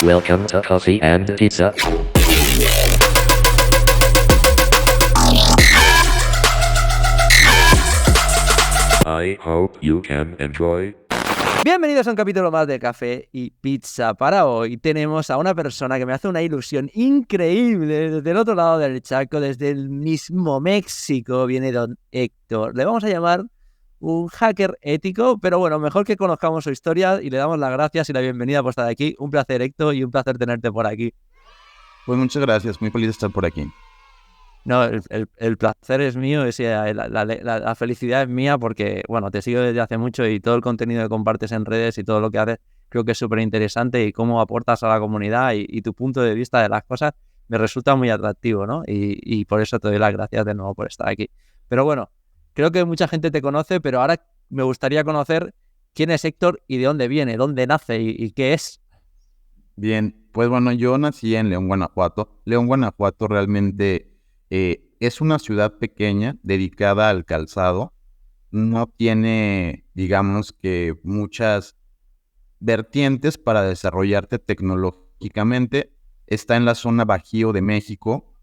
Welcome to Coffee and Pizza. I hope you can enjoy. Bienvenidos a un capítulo más de Café y Pizza. Para hoy tenemos a una persona que me hace una ilusión increíble desde el otro lado del charco, desde el mismo México. Viene don Héctor. Le vamos a llamar un hacker ético, pero bueno, mejor que conozcamos su historia y le damos las gracias y la bienvenida por estar aquí. Un placer, Héctor, y un placer tenerte por aquí. Pues muchas gracias, muy feliz de estar por aquí. No, el placer es mío, la felicidad es mía porque, bueno, te sigo desde hace mucho y todo el contenido que compartes en redes y todo lo que haces creo que es súper interesante y cómo aportas a la comunidad y tu punto de vista de las cosas me resulta muy atractivo, ¿no? Y por eso te doy las gracias de nuevo por estar aquí. Pero bueno, creo que mucha gente te conoce, pero ahora me gustaría conocer quién es Héctor y de dónde viene, dónde nace y qué es. Bien, pues bueno, yo nací en León, Guanajuato. León, Guanajuato realmente es una ciudad pequeña dedicada al calzado. No tiene, digamos que, muchas vertientes para desarrollarte tecnológicamente. Está en la zona Bajío de México.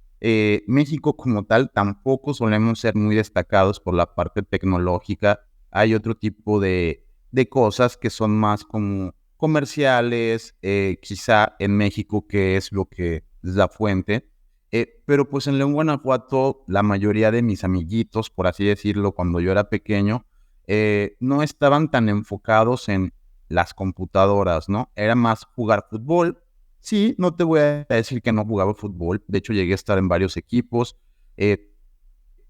México como tal tampoco solemos ser muy destacados por la parte tecnológica. Hay otro tipo de cosas que son más como comerciales, quizá en México, que es lo que es la fuente. Pero pues en León, Guanajuato, la mayoría de mis amiguitos, por así decirlo, cuando yo era pequeño, no estaban tan enfocados en las computadoras, ¿no? Era más jugar fútbol. Sí, no te voy a decir que no jugaba fútbol. De hecho, llegué a estar en varios equipos.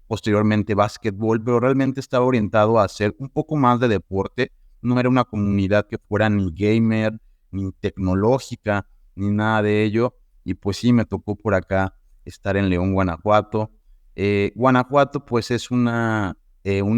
Posteriormente básquetbol, pero realmente estaba orientado a hacer un poco más de deporte. No era una comunidad que fuera ni gamer, ni tecnológica, ni nada de ello. Y pues sí, me tocó por acá estar en León, Guanajuato. Guanajuato pues es un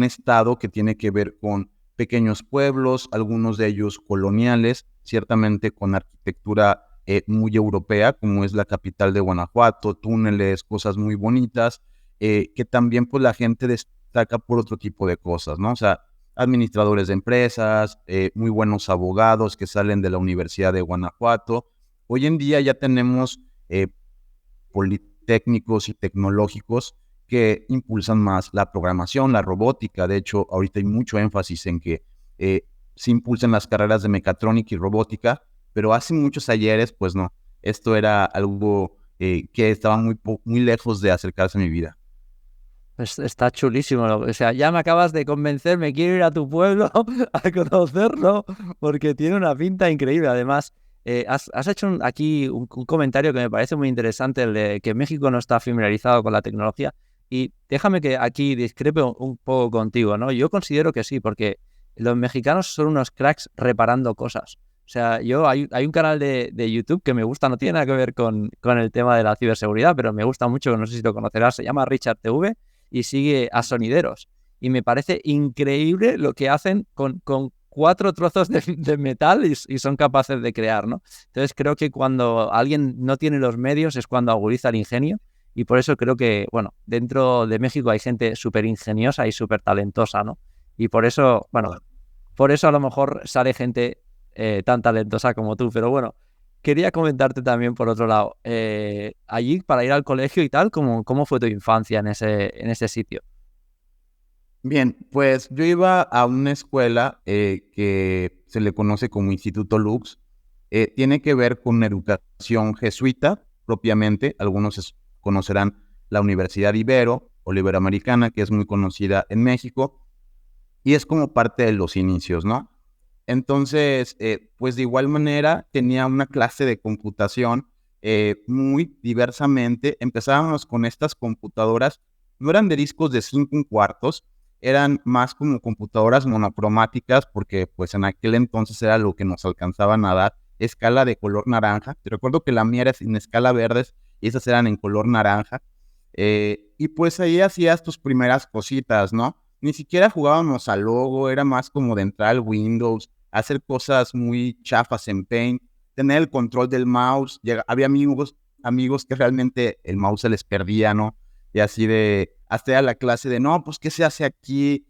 estado que tiene que ver con pequeños pueblos, algunos de ellos coloniales, ciertamente con arquitectura muy europea, como es la capital de Guanajuato, túneles, cosas muy bonitas, que también pues la gente destaca por otro tipo de cosas, ¿no? O sea, administradores de empresas, muy buenos abogados que salen de la Universidad de Guanajuato. Hoy en día ya tenemos politécnicos y tecnológicos que impulsan más la programación, la robótica. De hecho, ahorita hay mucho énfasis en que se impulsen las carreras de mecatrónica y robótica, pero hace muchos ayeres, pues no. Esto era algo que estaba muy lejos de acercarse a mi vida. Pues está chulísimo, o sea, ya me acabas de convencer, me quiero ir a tu pueblo a conocerlo, porque tiene una pinta increíble. Además, has hecho aquí un comentario que me parece muy interesante, el de que México no está familiarizado con la tecnología, y déjame que aquí discrepe un poco contigo, ¿no? Yo considero que sí, porque los mexicanos son unos cracks reparando cosas. O sea, hay un canal de YouTube que me gusta, no tiene nada que ver con el tema de la ciberseguridad, pero me gusta mucho, no sé si lo conocerás, se llama Richard TV, y sigue a sonideros. Y me parece increíble lo que hacen con 4 trozos de metal y son capaces de crear, ¿no? Entonces creo que cuando alguien no tiene los medios es cuando agudiza el ingenio, y por eso creo que, bueno, dentro de México hay gente súper ingeniosa y súper talentosa, ¿no? Y por eso, bueno, por eso a lo mejor sale gente tan talentosa como tú, pero bueno, quería comentarte también por otro lado, allí para ir al colegio y tal, ¿cómo fue tu infancia en ese sitio? Bien, pues yo iba a una escuela que se le conoce como Instituto Lux. Tiene que ver con educación jesuita propiamente. Algunos conocerán la Universidad Ibero o la Iberoamericana, que es muy conocida en México, y es como parte de los inicios, ¿no? Entonces, pues de igual manera tenía una clase de computación muy diversamente. Empezábamos con estas computadoras, no eran de discos de 5 1/4, eran más como computadoras monocromáticas, porque pues en aquel entonces era lo que nos alcanzaban a dar, escala de color naranja. Te recuerdo que la mía era en escala verdes y esas eran en color naranja. Y pues ahí hacías tus primeras cositas, ¿no? Ni siquiera jugábamos al logo, era más como de entrar al Windows, hacer cosas muy chafas en Paint, tener el control del mouse. Había amigos que realmente el mouse se les perdía, ¿no? Y así de, hasta era la clase de, no, pues, ¿qué se hace aquí?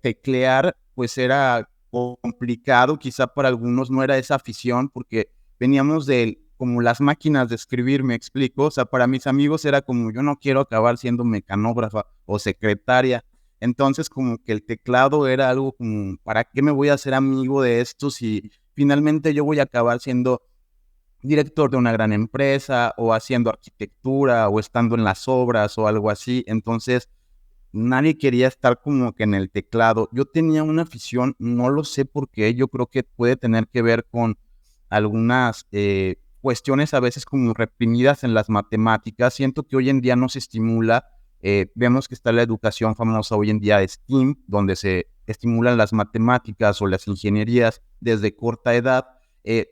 Teclear, pues era complicado, quizá para algunos no era esa afición, porque veníamos del como las máquinas de escribir, me explico. O sea, para mis amigos era como, yo no quiero acabar siendo mecanógrafa o secretaria. Entonces, como que el teclado era algo como, ¿para qué me voy a hacer amigo de esto si finalmente yo voy a acabar siendo director de una gran empresa o haciendo arquitectura o estando en las obras o algo así? Entonces, nadie quería estar como que en el teclado. Yo tenía una afición, no lo sé por qué, yo creo que puede tener que ver con algunas cuestiones a veces como reprimidas en las matemáticas. Siento que hoy en día no se estimula. Vemos que está la educación famosa hoy en día de STEAM, donde se estimulan las matemáticas o las ingenierías desde corta edad,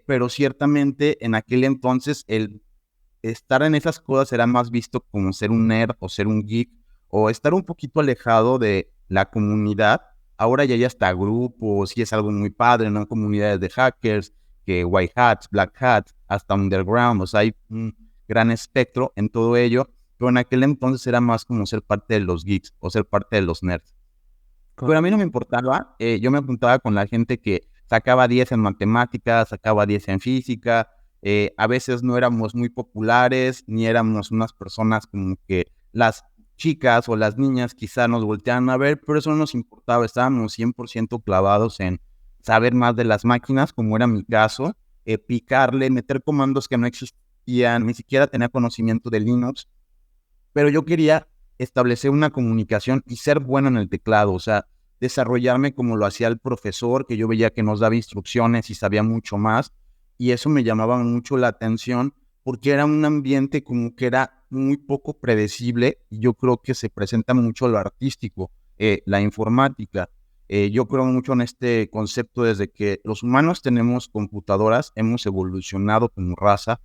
pero ciertamente en aquel entonces el estar en esas cosas era más visto como ser un nerd o ser un geek o estar un poquito alejado de la comunidad. Ahora ya hay hasta grupos y es algo muy padre, ¿no? Comunidades de hackers, que white hats, black hats, hasta underground. O sea, hay un gran espectro en todo ello, pero en aquel entonces era más como ser parte de los geeks o ser parte de los nerds. Pero a mí no me importaba, yo me apuntaba con la gente que sacaba 10 en matemáticas, sacaba 10 en física. A veces no éramos muy populares, ni éramos unas personas como que las chicas o las niñas quizá nos volteaban a ver, pero eso no nos importaba, estábamos 100% clavados en saber más de las máquinas, como era mi caso, picarle, meter comandos que no existían, ni siquiera tenía conocimiento de Linux, pero yo quería establecer una comunicación y ser bueno en el teclado, o sea, desarrollarme como lo hacía el profesor, que yo veía que nos daba instrucciones y sabía mucho más, y eso me llamaba mucho la atención, porque era un ambiente como que era muy poco predecible, y yo creo que se presenta mucho lo artístico, la informática. Yo creo mucho en este concepto desde que los humanos tenemos computadoras, hemos evolucionado como raza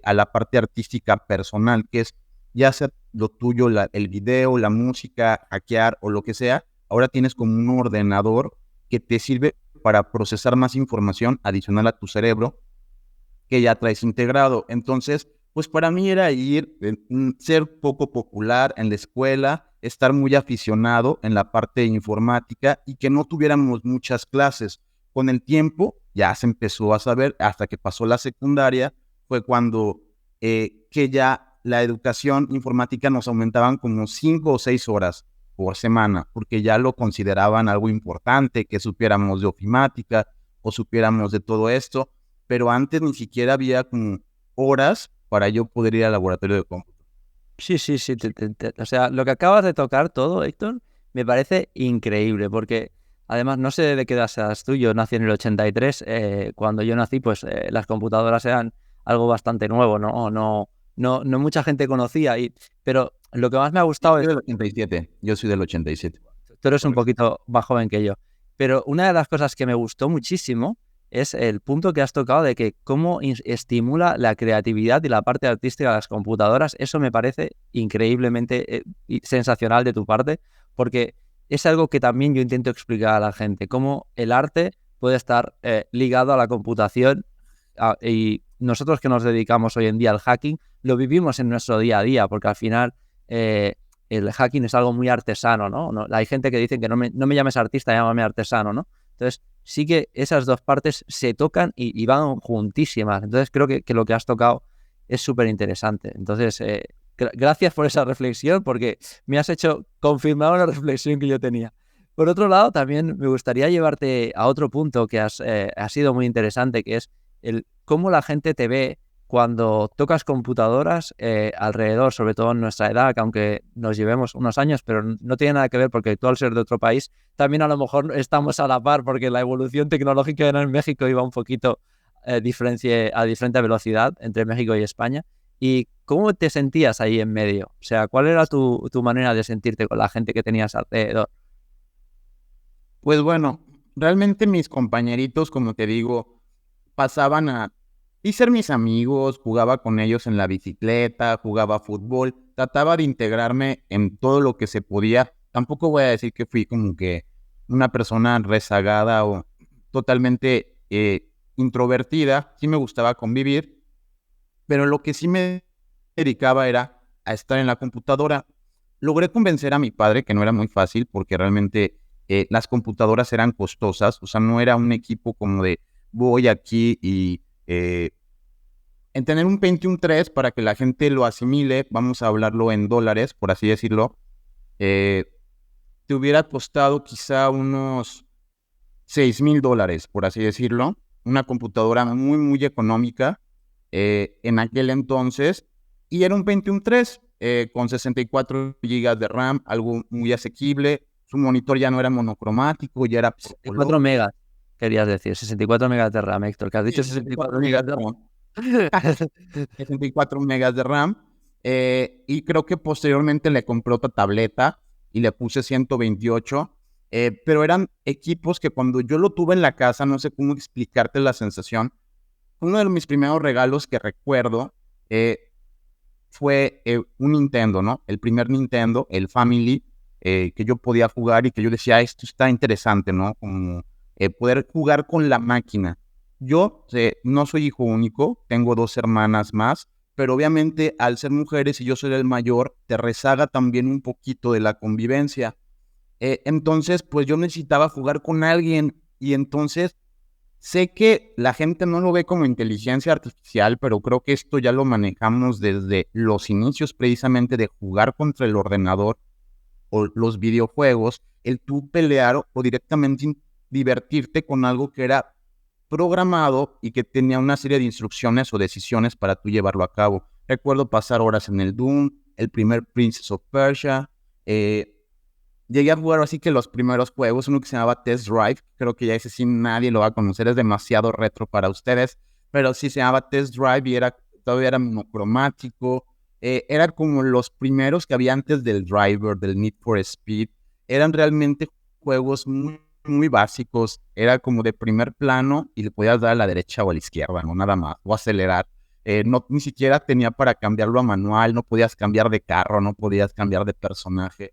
a la parte artística personal, que es ya sea lo tuyo, el video, la música, hackear o lo que sea. Ahora tienes como un ordenador que te sirve para procesar más información adicional a tu cerebro que ya traes integrado. Entonces, pues para mí era ser poco popular en la escuela, estar muy aficionado en la parte de informática y que no tuviéramos muchas clases. Con el tiempo ya se empezó a saber, hasta que pasó la secundaria, fue cuando que ya la educación informática nos aumentaban como 5 o 6 horas por semana, porque ya lo consideraban algo importante, que supiéramos de ofimática o supiéramos de todo esto, pero antes ni siquiera había como horas para yo poder ir al laboratorio de cómputo. Sí, sí, sí. O sea, lo que acabas de tocar todo, Héctor, me parece increíble, porque además no sé de qué edad seas tú, yo nací en el 83, cuando yo nací, pues las computadoras eran algo bastante nuevo, no mucha gente conocía, pero lo que más me ha gustado es... Yo soy del 87, yo soy del 87. Tú eres un poquito más joven que yo, pero una de las cosas que me gustó muchísimo es el punto que has tocado de que cómo estimula la creatividad y la parte artística de las computadoras. Eso me parece increíblemente sensacional de tu parte, porque es algo que también yo intento explicar a la gente, cómo el arte puede estar ligado a la computación, y nosotros que nos dedicamos hoy en día al hacking, lo vivimos en nuestro día a día, porque al final el hacking es algo muy artesano, ¿no? Hay gente que dice que no me llames artista, llámame artesano, ¿no? Entonces, sí que esas dos partes se tocan y van juntísimas. Entonces, creo que lo que has tocado es súper interesante. Entonces, gracias por esa reflexión, porque me has hecho confirmar una reflexión que yo tenía. Por otro lado, también me gustaría llevarte a otro punto que ha sido muy interesante, que es el cómo la gente te ve cuando tocas computadoras alrededor, sobre todo en nuestra edad, que aunque nos llevemos unos años, pero no tiene nada que ver, porque tú al ser de otro país, también a lo mejor estamos a la par, porque la evolución tecnológica en México iba un poquito a diferente velocidad entre México y España. ¿Y cómo te sentías ahí en medio? O sea, ¿cuál era tu manera de sentirte con la gente que tenías alrededor? Pues bueno, realmente mis compañeritos, como te digo, pasaban a y ser mis amigos, jugaba con ellos en la bicicleta, jugaba fútbol, trataba de integrarme en todo lo que se podía. Tampoco voy a decir que fui como que una persona rezagada o totalmente introvertida. Sí me gustaba convivir, pero lo que sí me dedicaba era a estar en la computadora. Logré convencer a mi padre, que no era muy fácil, porque realmente las computadoras eran costosas. O sea, no era un equipo como de voy aquí y En tener un Pentium 3, para que la gente lo asimile, vamos a hablarlo en dólares, por así decirlo, te hubiera costado quizá unos $6,000, por así decirlo. Una computadora muy, muy económica en aquel entonces. Y era un Pentium 3 con 64 GB de RAM, algo muy asequible. Su monitor ya no era monocromático, ya era 64 megas, querías decir. 64 megas de RAM, Héctor, que has dicho 64 megas de RAM. 64 megas de RAM. Y creo que posteriormente le compré otra tableta y le puse 128. Pero eran equipos que cuando yo lo tuve en la casa, no sé cómo explicarte la sensación. Uno de mis primeros regalos que recuerdo fue un Nintendo, ¿no? El primer Nintendo, el Family, que yo podía jugar y que yo decía, esto está interesante, ¿no? Como poder jugar con la máquina. Yo no soy hijo único, tengo 2 hermanas más, pero obviamente al ser mujeres y yo soy el mayor, te rezaga también un poquito de la convivencia. Entonces, pues yo necesitaba jugar con alguien y entonces sé que la gente no lo ve como inteligencia artificial, pero creo que esto ya lo manejamos desde los inicios precisamente de jugar contra el ordenador o los videojuegos, el tú pelear o directamente divertirte con algo que era programado y que tenía una serie de instrucciones o decisiones para tú llevarlo a cabo. Recuerdo pasar horas en el Doom, el primer Princess of Persia. Llegué a jugar así que los primeros juegos, uno que se llamaba Test Drive, creo que ya ese sí nadie lo va a conocer, es demasiado retro para ustedes, pero sí se llamaba Test Drive y todavía era monocromático. Eran como los primeros que había antes del Driver, del Need for Speed. Eran realmente juegos muy, muy básicos. Era como de primer plano y le podías dar a la derecha o a la izquierda, no nada más, o acelerar. No, ni siquiera tenía para cambiarlo a manual, no podías cambiar de carro, no podías cambiar de personaje.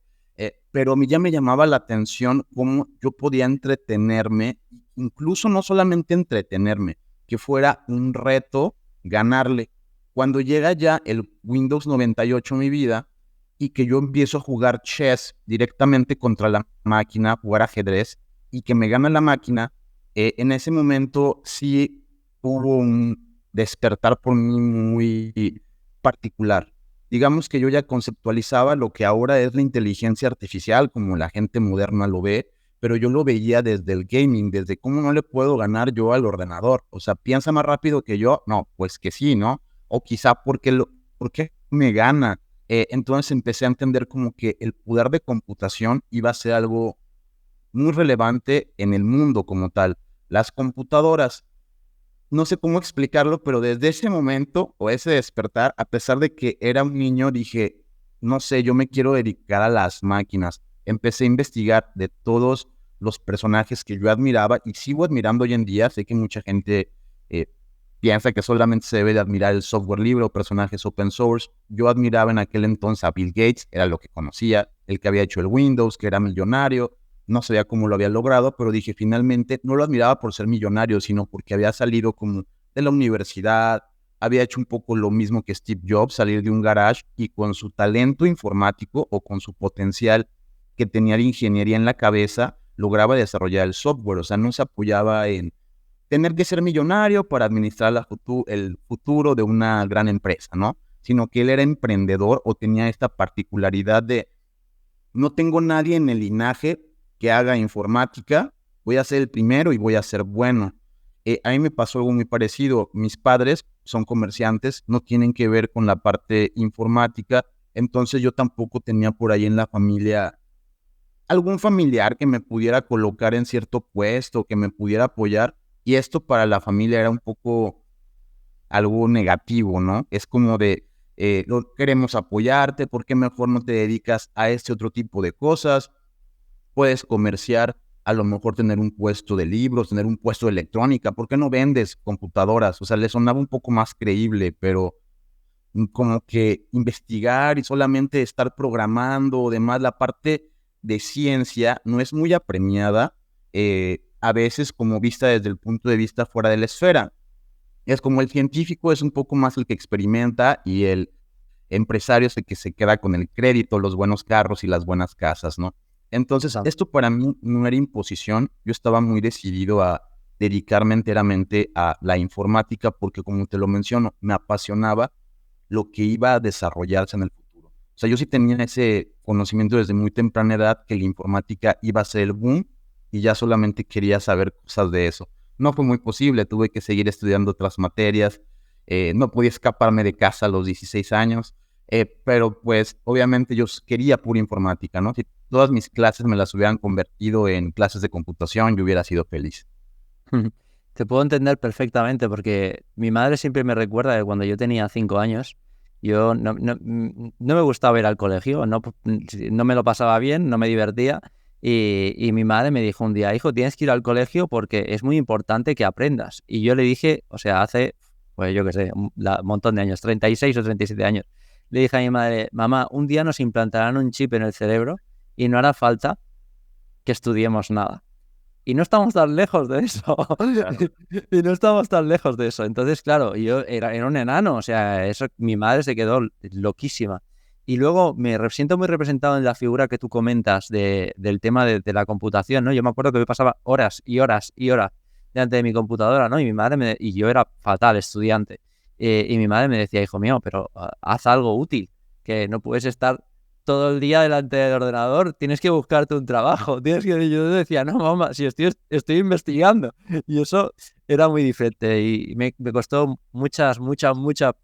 Pero a mí ya me llamaba la atención cómo yo podía entretenerme, incluso no solamente entretenerme, que fuera un reto ganarle. Cuando llega ya el Windows 98 en mi vida y que yo empiezo a jugar chess directamente contra la máquina, jugar ajedrez, y que me gana la máquina, en ese momento sí hubo un despertar por mí muy particular. Digamos que yo ya conceptualizaba lo que ahora es la inteligencia artificial, como la gente moderna lo ve, pero yo lo veía desde el gaming, desde cómo no le puedo ganar yo al ordenador. O sea, ¿piensa más rápido que yo? No, pues que sí, ¿no? O quizá porque me gana. Entonces empecé a entender como que el poder de computación iba a ser algo muy relevante en el mundo como tal. Las computadoras, no sé cómo explicarlo, pero desde ese momento o ese despertar, a pesar de que era un niño, dije, no sé, yo me quiero dedicar a las máquinas. Empecé a investigar de todos los personajes que yo admiraba y sigo admirando hoy en día. Sé que mucha gente piensa que solamente se debe de admirar el software libre o personajes open source. Yo admiraba en aquel entonces a Bill Gates, era lo que conocía, el que había hecho el Windows, que era millonario. No sabía cómo lo había logrado, pero dije, finalmente, no lo admiraba por ser millonario, sino porque había salido como de la universidad, había hecho un poco lo mismo que Steve Jobs, salir de un garage y con su talento informático o con su potencial que tenía de ingeniería en la cabeza, lograba desarrollar el software. O sea, no se apoyaba en tener que ser millonario para administrar el futuro de una gran empresa, ¿no? Sino que él era emprendedor o tenía esta particularidad de, no tengo nadie en el linaje que haga informática, voy a ser el primero y voy a ser bueno. A mí me pasó algo muy parecido. Mis padres son comerciantes, no tienen que ver con la parte informática, entonces yo tampoco tenía por ahí en la familia algún familiar que me pudiera colocar en cierto puesto, que me pudiera apoyar, y esto para la familia era un poco algo negativo, ¿no? Es como de, queremos apoyarte, ¿por qué mejor no te dedicas a este otro tipo de cosas? Puedes comerciar, a lo mejor tener un puesto de libros, tener un puesto de electrónica, ¿por qué no vendes computadoras? O sea, le sonaba un poco más creíble, pero como que investigar y solamente estar programando o demás, la parte de ciencia no es muy apremiada, a veces como vista desde el punto de vista fuera de la esfera. Es como el científico es un poco más el que experimenta y el empresario es el que se queda con el crédito, los buenos carros y las buenas casas, ¿no? Entonces, esto para mí no era imposición. Yo estaba muy decidido a dedicarme enteramente a la informática porque, como te lo menciono, me apasionaba lo que iba a desarrollarse en el futuro. O sea, yo sí tenía ese conocimiento desde muy temprana edad que la informática iba a ser el boom y ya solamente quería saber cosas de eso. No fue muy posible, tuve que seguir estudiando otras materias, no podía escaparme de casa a los 16 años, pero pues obviamente yo quería pura informática, ¿no? Si todas mis clases me las hubieran convertido en clases de computación, yo hubiera sido feliz. Te puedo entender perfectamente porque mi madre siempre me recuerda que cuando yo tenía 5 años, yo no me gustaba ir al colegio, no me lo pasaba bien, no me divertía y mi madre me dijo un día, hijo, tienes que ir al colegio porque es muy importante que aprendas. Y yo le dije, o sea, hace, pues yo qué sé, un montón de años, 36 o 37 años, le dije a mi madre, mamá, un día nos implantarán un chip en el cerebro y no hará falta que estudiemos nada. Y no estamos tan lejos de eso. Claro. Y no estamos tan lejos de eso. Entonces, claro, yo era un enano. O sea, eso, mi madre se quedó loquísima. Y luego me siento muy representado en la figura que tú comentas del tema de la computación, ¿no? Yo me acuerdo que me pasaba horas y horas y horas delante de mi computadora, ¿no? Y mi madre y yo era fatal estudiante. Y mi madre me decía, hijo mío, pero haz algo útil, que no puedes estar todo el día delante del ordenador, tienes que buscarte un trabajo, tienes que... Yo decía, no, mamá, si estoy investigando. Y eso era muy diferente y me costó muchas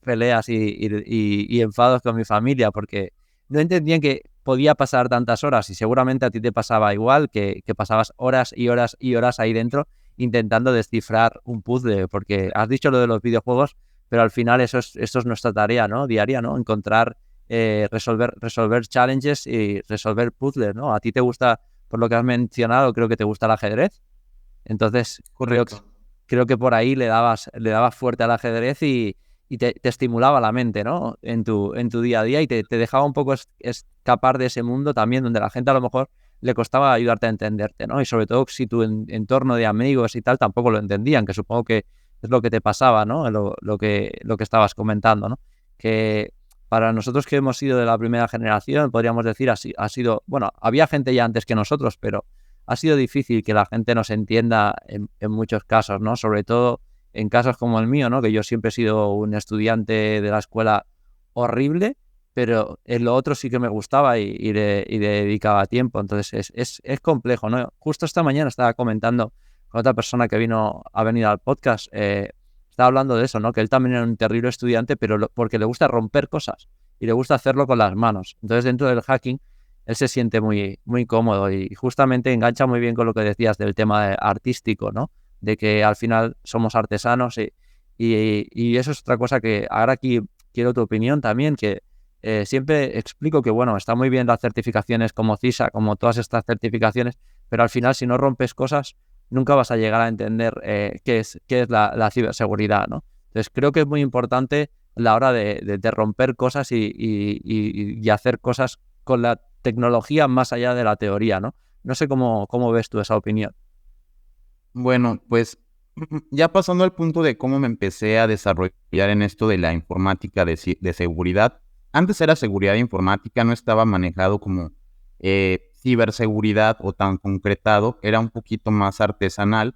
peleas y enfados con mi familia porque no entendían que podía pasar tantas horas y seguramente a ti te pasaba igual, que pasabas horas y horas y horas ahí dentro intentando descifrar un puzzle, porque has dicho lo de los videojuegos, pero al final eso es nuestra tarea, ¿no? Diaria, ¿no? Encontrar resolver challenges y resolver puzzles, ¿no? A ti te gusta, por lo que has mencionado, creo que te gusta el ajedrez. Entonces, Correcto. creo que por ahí le dabas fuerte al ajedrez y te estimulaba la mente, ¿no? En tu día a día y te dejaba un poco escapar de ese mundo también donde la gente a lo mejor le costaba ayudarte a entenderte, ¿no? Y sobre todo si tu entorno de amigos y tal tampoco lo entendían, que supongo que es lo que te pasaba, ¿no? Lo que estabas comentando, ¿no? Que para nosotros que hemos sido de la primera generación, podríamos decir, ha sido, bueno, había gente ya antes que nosotros, pero ha sido difícil que la gente nos entienda en muchos casos, ¿no? Sobre todo en casos como el mío, ¿no? Que yo siempre he sido un estudiante de la escuela horrible, pero en lo otro sí que me gustaba y le dedicaba tiempo. Entonces es complejo, ¿no? Justo esta mañana estaba comentando con otra persona que ha venido al podcast, estaba hablando de eso, ¿no? Que él también era un terrible estudiante, pero porque le gusta romper cosas y le gusta hacerlo con las manos. Entonces, dentro del hacking, él se siente muy, muy cómodo y justamente engancha muy bien con lo que decías del tema artístico, ¿no? De que al final somos artesanos y eso es otra cosa que ahora aquí quiero tu opinión también, que siempre explico que, bueno, está muy bien las certificaciones como CISA, como todas estas certificaciones, pero al final si no rompes cosas, nunca vas a llegar a entender qué es la ciberseguridad, ¿no? Entonces creo que es muy importante la hora de romper cosas y hacer cosas con la tecnología más allá de la teoría, ¿no? No sé cómo ves tú esa opinión. Bueno, pues ya pasando al punto de cómo me empecé a desarrollar en esto de la informática de seguridad. Antes era seguridad informática, no estaba manejado como ciberseguridad o tan concretado, era un poquito más artesanal.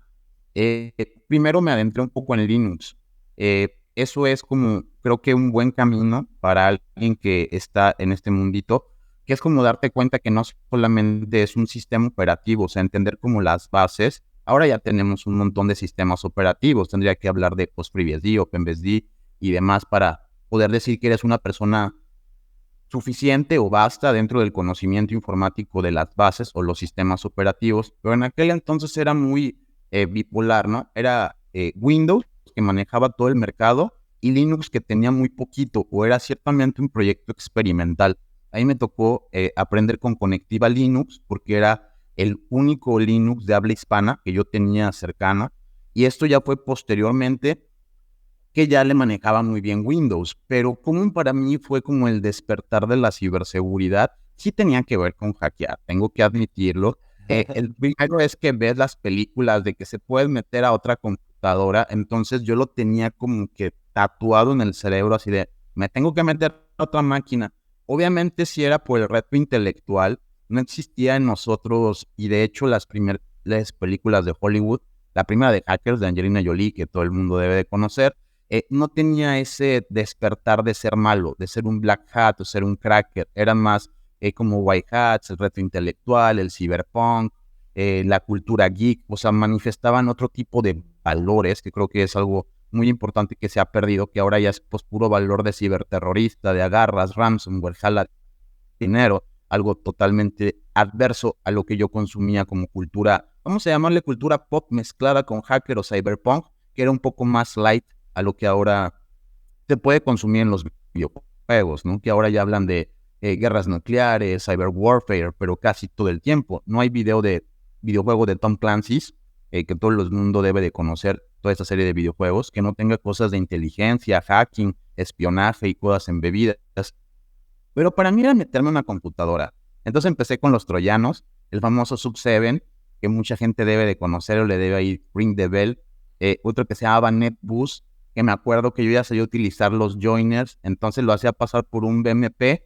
Primero me adentré un poco en Linux. Eso es como, creo que un buen camino para alguien que está en este mundito, que es como darte cuenta que no solamente es un sistema operativo, o sea, entender como las bases. Ahora ya tenemos un montón de sistemas operativos. Tendría que hablar de PostFreeBSD, OpenBSD y demás para poder decir que eres una persona suficiente o basta dentro del conocimiento informático de las bases o los sistemas operativos. Pero en aquel entonces era muy bipolar, ¿no? Era Windows que manejaba todo el mercado y Linux que tenía muy poquito o era ciertamente un proyecto experimental. Ahí me tocó aprender con Conectiva Linux porque era el único Linux de habla hispana que yo tenía cercana, y esto ya fue posteriormente que ya le manejaba muy bien Windows, pero como para mí fue como el despertar de la ciberseguridad, sí tenía que ver con hackear, tengo que admitirlo. El primero es que ves las películas de que se puede meter a otra computadora, entonces yo lo tenía como que tatuado en el cerebro, así de, me tengo que meter a otra máquina. Obviamente si era por el reto intelectual, no existía en nosotros, y de hecho las primeras películas de Hollywood la primera de Hackers de Angelina Jolie, que todo el mundo debe de conocer, no tenía ese despertar de ser malo, de ser un black hat o ser un cracker. Eran más como white hats, el reto intelectual, el cyberpunk, la cultura geek. O sea, manifestaban otro tipo de valores, que creo que es algo muy importante que se ha perdido, que ahora ya es pues puro valor de ciberterrorista, de agarras, ransomware, jala dinero, algo totalmente adverso a lo que yo consumía como cultura, vamos a llamarle cultura pop mezclada con hacker o cyberpunk, que era un poco más light a lo que ahora se puede consumir en los videojuegos, ¿no? Que ahora ya hablan de guerras nucleares, cyber warfare, pero casi todo el tiempo. No hay videojuego de Tom Clancy's, que todo el mundo debe de conocer, toda esta serie de videojuegos, que no tenga cosas de inteligencia, hacking, espionaje y cosas embebidas. Pero para mí era meterme en una computadora. Entonces empecé con los troyanos, el famoso Sub7, que mucha gente debe de conocer o le debe ir ring the bell. Otro que se llamaba NetBoost, que me acuerdo que yo ya sabía utilizar los joiners, entonces lo hacía pasar por un BMP,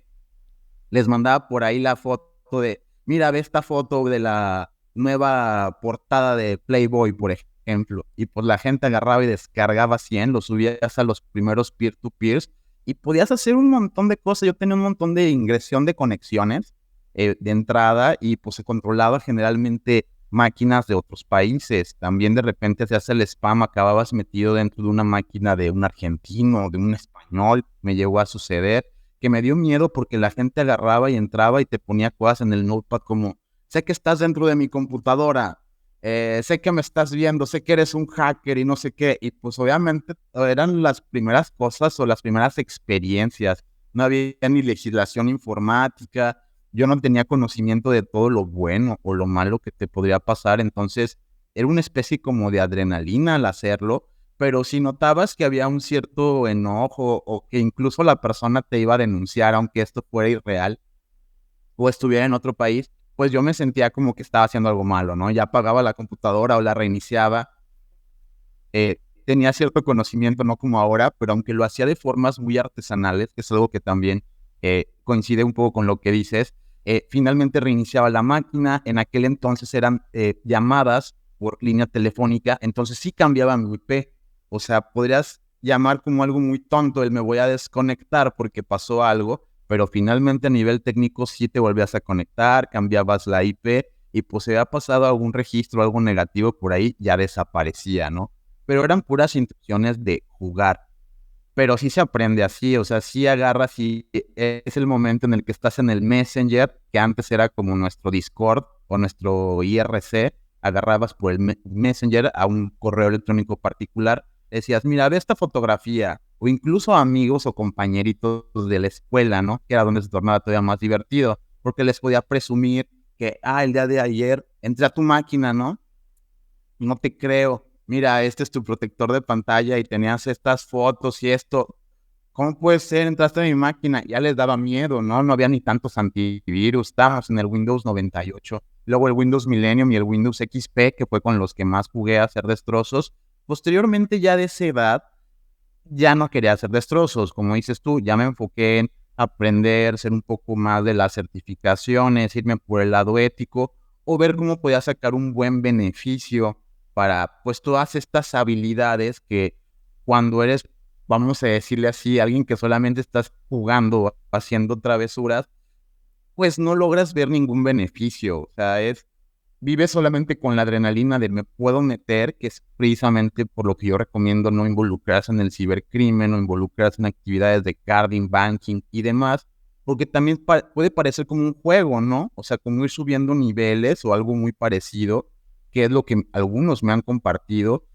les mandaba por ahí la foto de, mira, ve esta foto de la nueva portada de Playboy, por ejemplo, y pues la gente agarraba y descargaba 100, lo subías a los primeros peer-to-peers, y podías hacer un montón de cosas. Yo tenía un montón de ingresión de conexiones de entrada, y pues se controlaba generalmente máquinas de otros países. También de repente se hace el spam, acababas metido dentro de una máquina de un argentino, de un español. Me llegó a suceder que me dio miedo porque la gente agarraba y entraba y te ponía cosas en el notepad como, sé que estás dentro de mi computadora, sé que me estás viendo, sé que eres un hacker y no sé qué. Y pues obviamente eran las primeras cosas o las primeras experiencias. No había ni legislación informática. Yo no tenía conocimiento de todo lo bueno o lo malo que te podría pasar. Entonces era una especie como de adrenalina al hacerlo. Pero si notabas que había un cierto enojo o que incluso la persona te iba a denunciar, aunque esto fuera irreal o estuviera en otro país, pues yo me sentía como que estaba haciendo algo malo, ¿no? Ya apagaba la computadora o la reiniciaba. Tenía cierto conocimiento, no como ahora, pero aunque lo hacía de formas muy artesanales, que es algo que también coincide un poco con lo que dices, finalmente reiniciaba la máquina. En aquel entonces eran llamadas por línea telefónica, entonces sí cambiaba mi IP. O sea, podrías llamar como algo muy tonto, el me voy a desconectar porque pasó algo, pero finalmente a nivel técnico sí te volvías a conectar, cambiabas la IP y pues si había pasado algún registro, algo negativo por ahí, ya desaparecía, ¿no? Pero eran puras intenciones de jugar. Pero sí se aprende así, o sea, sí agarras y es el momento en el que estás en el Messenger, que antes era como nuestro Discord o nuestro IRC, agarrabas por el Messenger a un correo electrónico particular, decías, mira, ve esta fotografía, o incluso amigos o compañeritos de la escuela, ¿no? Que era donde se tornaba todavía más divertido, porque les podía presumir que, el día de ayer entré a tu máquina, ¿no? No te creo. Mira, este es tu protector de pantalla y tenías estas fotos y esto. ¿Cómo puede ser? Entraste a mi máquina. Ya les daba miedo, ¿no? No había ni tantos antivirus. Estábamos en el Windows 98. Luego el Windows Millennium y el Windows XP, que fue con los que más jugué a hacer destrozos. Posteriormente, ya de esa edad, ya no quería hacer destrozos. Como dices tú, ya me enfoqué en aprender, ser un poco más de las certificaciones, irme por el lado ético o ver cómo podía sacar un buen beneficio para pues todas estas habilidades que cuando eres, vamos a decirle así, alguien que solamente estás jugando, haciendo travesuras, pues no logras ver ningún beneficio. O sea, vives solamente con la adrenalina de me puedo meter, que es precisamente por lo que yo recomiendo no involucrarse en el cibercrimen, no involucrarse en actividades de carding, banking y demás, porque también puede parecer como un juego, ¿no? O sea, como ir subiendo niveles o algo muy parecido, que es lo que algunos me han compartido.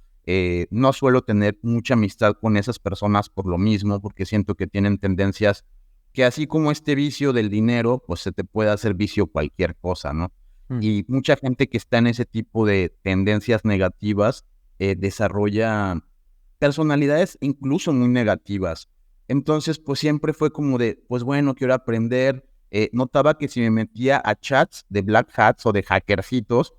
No suelo tener mucha amistad con esas personas por lo mismo, porque siento que tienen tendencias que así como este vicio del dinero, pues se te puede hacer vicio cualquier cosa, ¿no? Y mucha gente que está en ese tipo de tendencias negativas desarrolla personalidades incluso muy negativas. Entonces, pues siempre fue como de, pues bueno, quiero aprender. Notaba que si me metía a chats de black hats o de hackercitos,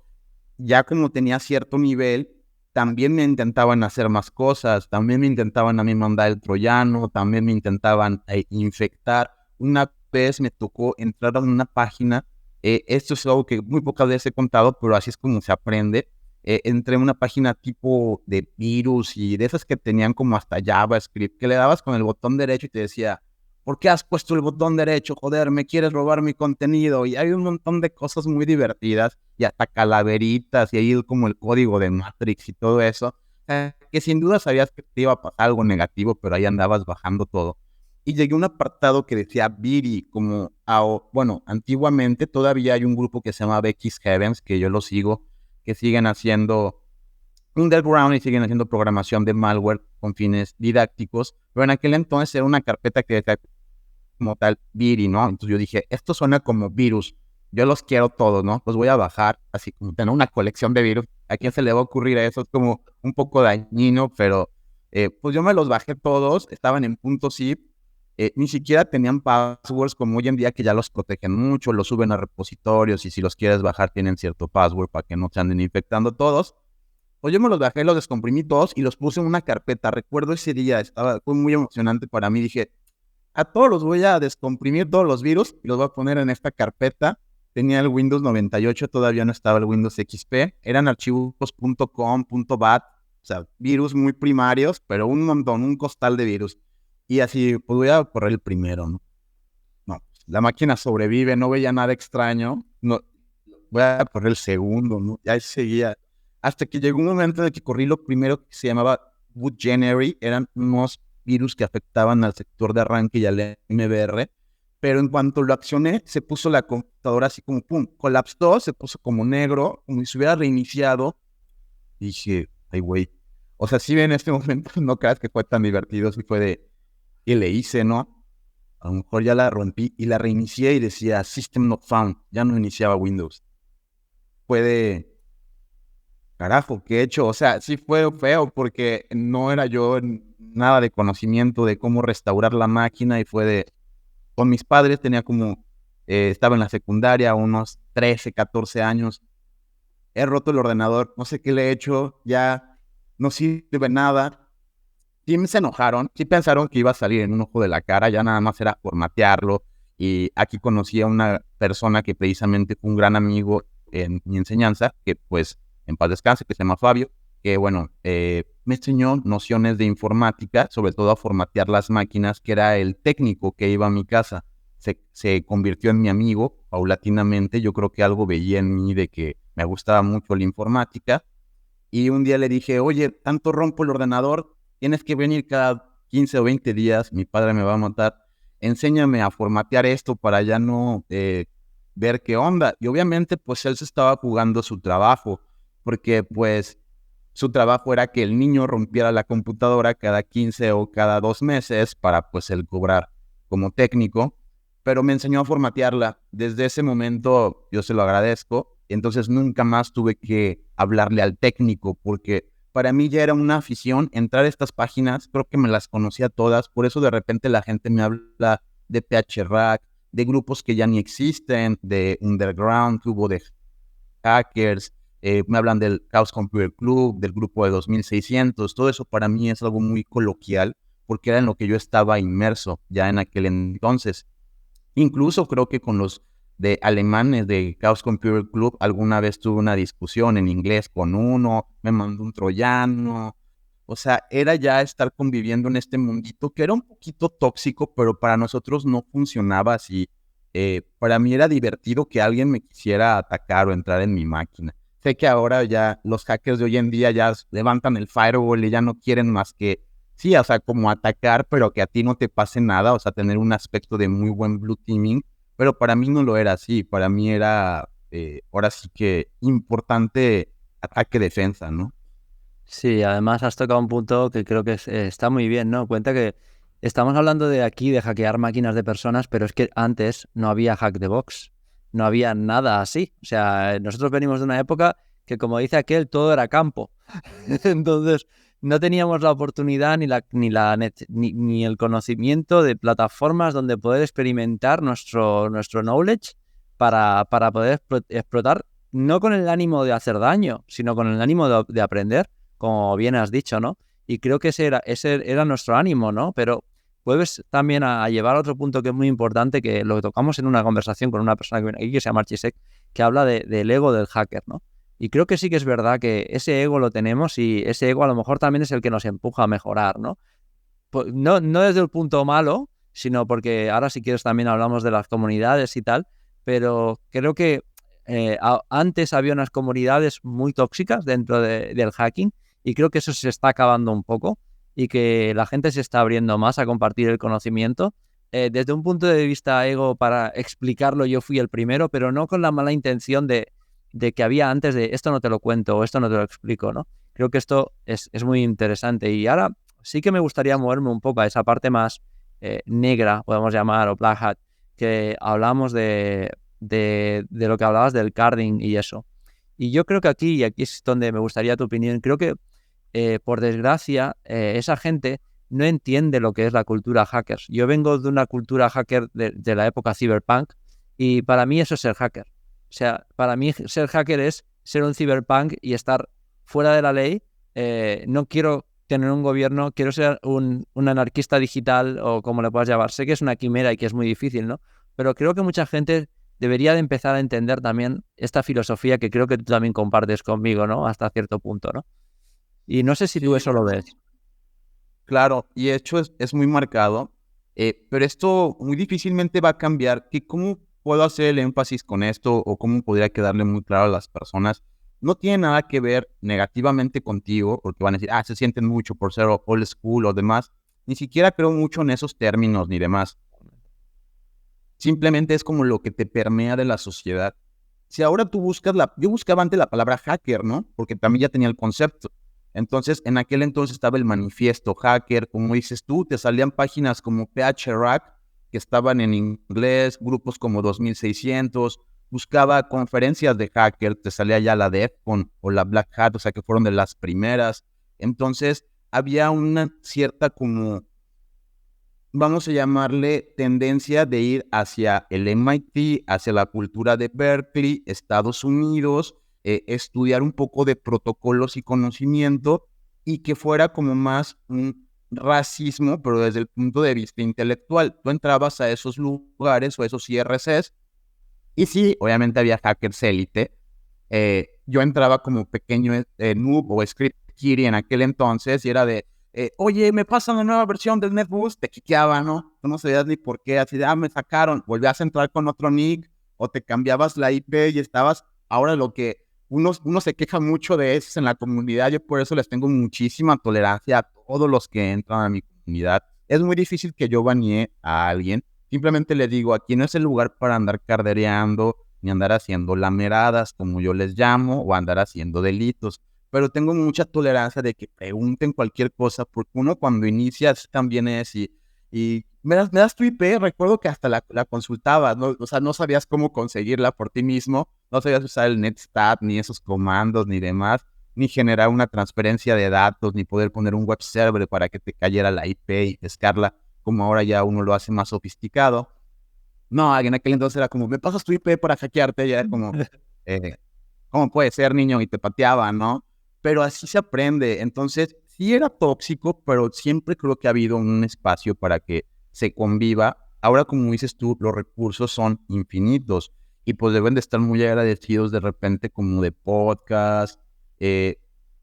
ya como tenía cierto nivel, también me intentaban hacer más cosas, también me intentaban a mí mandar el troyano, también me intentaban infectar. Una vez me tocó entrar a una página, esto es algo que muy pocas veces he contado, pero así es como se aprende. entré en una página tipo de virus y de esas que tenían como hasta JavaScript, que le dabas con el botón derecho y te decía, ¿por qué has puesto el botón derecho? Joder, me quieres robar mi contenido. Y hay un montón de cosas muy divertidas y hasta calaveritas y ahí como el código de Matrix y todo eso, que sin duda sabías que te iba a pasar algo negativo, pero ahí andabas bajando todo. Y llegué a un apartado que decía Viri, como, bueno, antiguamente todavía hay un grupo que se llama X Heavens, que yo lo sigo, que siguen haciendo underground y siguen haciendo programación de malware con fines didácticos, pero en aquel entonces era una carpeta que decía como tal Viri, ¿no? Entonces yo dije, esto suena como virus, yo los quiero todos, ¿no? Los voy a bajar, así como tener una colección de virus. ¿A quién se le va a ocurrir eso? Es como un poco dañino, pero pues yo me los bajé todos, estaban en .zip, ni siquiera tenían passwords como hoy en día que ya los protegen mucho, los suben a repositorios y si los quieres bajar tienen cierto password para que no se anden infectando todos. Pues yo me los bajé, los descomprimí todos y los puse en una carpeta. Recuerdo ese día, fue muy emocionante para mí. Dije, a todos los voy a descomprimir, todos los virus, y los voy a poner en esta carpeta. Tenía el Windows 98, todavía no estaba el Windows XP. Eran archivos .com, .bat, o sea, virus muy primarios, pero un montón, un costal de virus. Y así, pues voy a correr el primero, ¿no? No, la máquina sobrevive, no veía nada extraño. No, voy a correr el segundo, ¿no? Ya seguía. Hasta que llegó un momento en el que corrí lo primero que se llamaba Boot January. Eran unos virus que afectaban al sector de arranque y al MBR. Pero en cuanto lo accioné, se puso la computadora así como pum, colapsó, se puso como negro, como si se hubiera reiniciado. Y dije, ay, güey. O sea, si en este momento no creas que fue tan divertido, sí fue de, ¿qué le hice, no? A lo mejor ya la rompí y la reinicié y decía System Not Found, ya no iniciaba Windows. Fue de, carajo, ¿qué he hecho? O sea, sí fue feo porque no era yo nada de conocimiento de cómo restaurar la máquina y fue de, con mis padres tenía como, estaba en la secundaria, unos 13, 14 años, he roto el ordenador, no sé qué le he hecho, ya no sirve nada. Sí se enojaron, sí pensaron que iba a salir en un ojo de la cara, ya nada más era formatearlo. Y aquí conocí a una persona que precisamente fue un gran amigo en mi enseñanza, que pues en paz descanse, que se llama Fabio, que bueno, me enseñó nociones de informática, sobre todo a formatear las máquinas, que era el técnico que iba a mi casa. Se convirtió en mi amigo paulatinamente, yo creo que algo veía en mí de que me gustaba mucho la informática. Y un día le dije, oye, tanto rompo el ordenador, tienes que venir cada 15 o 20 días, mi padre me va a matar, enséñame a formatear esto para ya no ver qué onda. Y obviamente pues él se estaba jugando su trabajo, porque pues su trabajo era que el niño rompiera la computadora cada 15 o cada 2 meses para pues él cobrar como técnico, pero me enseñó a formatearla. Desde ese momento yo se lo agradezco. Entonces nunca más tuve que hablarle al técnico porque para mí ya era una afición entrar a estas páginas. Creo que me las conocía todas. Por eso de repente la gente me habla de PHRAC, de grupos que ya ni existen, de Underground, tubo de hackers. Me hablan del Chaos Computer Club, del grupo de 2600. Todo eso para mí es algo muy coloquial porque era en lo que yo estaba inmerso ya en aquel entonces. Incluso creo que con los de alemanes de Chaos Computer Club alguna vez tuve una discusión en inglés con uno, me mandó un troyano. O sea, era ya estar conviviendo en este mundito que era un poquito tóxico, pero para nosotros no funcionaba así. Para mí era divertido que alguien me quisiera atacar o entrar en mi máquina. Sé que ahora ya los hackers de hoy en día ya levantan el firewall y ya no quieren más que, sí, o sea, como atacar, pero que a ti no te pase nada, o sea, tener un aspecto de muy buen blue teaming, pero para mí no lo era así, para mí era, ahora sí que importante ataque-defensa, ¿no? Sí, además has tocado un punto que creo que está muy bien, ¿no? Cuenta que estamos hablando de aquí de hackear máquinas de personas, pero es que antes no había hack the box, no había nada así. O sea, nosotros venimos de una época que, como dice aquel, todo era campo. Entonces, no teníamos la oportunidad ni el conocimiento de plataformas donde poder experimentar nuestro knowledge para poder explotar, no con el ánimo de hacer daño, sino con el ánimo de aprender, como bien has dicho, ¿no? Y creo que ese era nuestro ánimo, ¿no? Pero puedes también a llevar a otro punto que es muy importante, que lo tocamos en una conversación con una persona que viene aquí, que se llama Chisek, que habla del ego del hacker, ¿no? Y creo que sí que es verdad que ese ego lo tenemos y ese ego a lo mejor también es el que nos empuja a mejorar, ¿no? No desde el punto malo, sino porque ahora si quieres también hablamos de las comunidades y tal, pero creo que antes había unas comunidades muy tóxicas dentro del hacking y creo que eso se está acabando un poco y que la gente se está abriendo más a compartir el conocimiento. Desde un punto de vista ego, para explicarlo, yo fui el primero, pero no con la mala intención de que había antes de esto no te lo cuento o esto no te lo explico, ¿no? Creo que esto es muy interesante y ahora sí que me gustaría moverme un poco a esa parte más negra, podemos llamar, o black hat, que hablamos de lo que hablabas del carding y eso. Y yo creo que y aquí es donde me gustaría tu opinión, creo que por desgracia esa gente no entiende lo que es la cultura hackers. Yo vengo de una cultura hacker de la época cyberpunk y para mí eso es ser hacker. O sea, para mí ser hacker es ser un cyberpunk y estar fuera de la ley. No quiero tener un gobierno, quiero ser un anarquista digital o como le puedas llamar. Sé que es una quimera y que es muy difícil, ¿no? Pero creo que mucha gente debería de empezar a entender también esta filosofía que creo que tú también compartes conmigo, ¿no? Hasta cierto punto, ¿no? Y no sé si tú Sí, eso lo ves. claro, y de hecho es muy marcado, pero esto muy difícilmente va a cambiar. ¿Cómo puedo hacer el énfasis con esto o cómo podría quedarle muy claro a las personas? No tiene nada que ver negativamente contigo, porque van a decir, se sienten mucho por ser old school o demás. Ni siquiera creo mucho en esos términos ni demás. Simplemente es como lo que te permea de la sociedad. Si ahora tú buscas yo buscaba antes la palabra hacker, ¿no? Porque también ya tenía el concepto. Entonces, en aquel entonces estaba el manifiesto hacker, como dices tú, te salían páginas como PHRack, que estaban en inglés, grupos como 2600, buscaba conferencias de hacker, te salía ya la DEFCON o la Black Hat, o sea, que fueron de las primeras. Entonces, había una cierta como, vamos a llamarle, tendencia de ir hacia el MIT, hacia la cultura de Berkeley, Estados Unidos, estudiar un poco de protocolos y conocimiento y que fuera como más un racismo, pero desde el punto de vista intelectual. Tú entrabas a esos lugares o esos IRCs y sí, obviamente había hackers élite. Yo entraba como pequeño noob o script kiddie en aquel entonces y era de, oye, me pasan la nueva versión del NetBoost, te quiqueaba, ¿no? Tú no sabías ni por qué, así de, me sacaron, volvías a entrar con otro nick o te cambiabas la IP y estabas, ahora lo que uno se queja mucho de eso en la comunidad, yo por eso les tengo muchísima tolerancia a todos los que entran a mi comunidad. Es muy difícil que yo banee a alguien, simplemente le digo, aquí no es el lugar para andar cardereando, ni andar haciendo lameradas, como yo les llamo, o andar haciendo delitos. Pero tengo mucha tolerancia de que pregunten cualquier cosa, porque uno cuando inicia también es, y me das tu IP, recuerdo que hasta la consultabas, ¿no? O sea, no sabías cómo conseguirla por ti mismo, no sabías usar el netstat, ni esos comandos, ni demás, ni generar una transferencia de datos, ni poder poner un web server para que te cayera la IP y pescarla, como ahora ya uno lo hace más sofisticado. No, en aquel entonces era como, me pasas tu IP para hackearte, ya era como, ¿cómo puede ser, niño? Y te pateaba, ¿no? Pero así se aprende. Entonces, sí era tóxico, pero siempre creo que ha habido un espacio para que se conviva. Ahora, como dices tú, los recursos son infinitos y pues deben de estar muy agradecidos de repente como de podcast.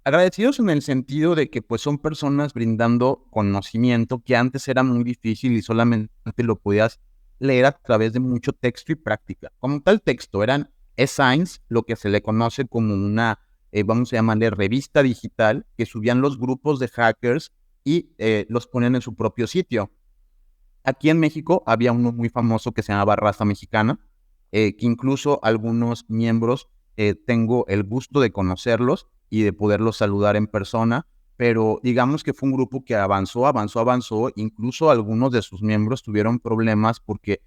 Agradecidos en el sentido de que pues son personas brindando conocimiento que antes era muy difícil y solamente lo podías leer a través de mucho texto y práctica. Como tal texto, eran e-signs, lo que se le conoce como una, vamos a llamarle revista digital, que subían los grupos de hackers y los ponían en su propio sitio. Aquí en México había uno muy famoso que se llamaba Raza Mexicana, que incluso algunos miembros tengo el gusto de conocerlos y de poderlos saludar en persona, pero digamos que fue un grupo que avanzó, incluso algunos de sus miembros tuvieron problemas porque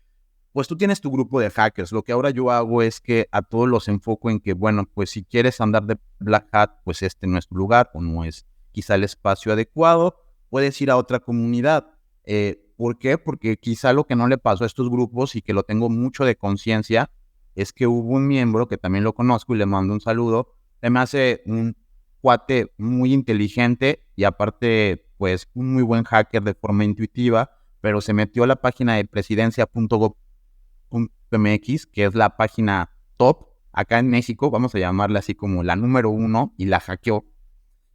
pues tú tienes tu grupo de hackers. Lo que ahora yo hago es que a todos los enfoco en que, bueno, pues si quieres andar de Black Hat, pues este no es tu lugar o no es quizá el espacio adecuado. Puedes ir a otra comunidad. ¿Por qué? Porque quizá lo que no le pasó a estos grupos y que lo tengo mucho de conciencia es que hubo un miembro que también lo conozco y le mando un saludo. Se me hace un cuate muy inteligente y aparte, pues, un muy buen hacker de forma intuitiva, pero se metió a la página de presidencia.gov.mx, que es la página top acá en México, vamos a llamarla así como la número 1, y la hackeó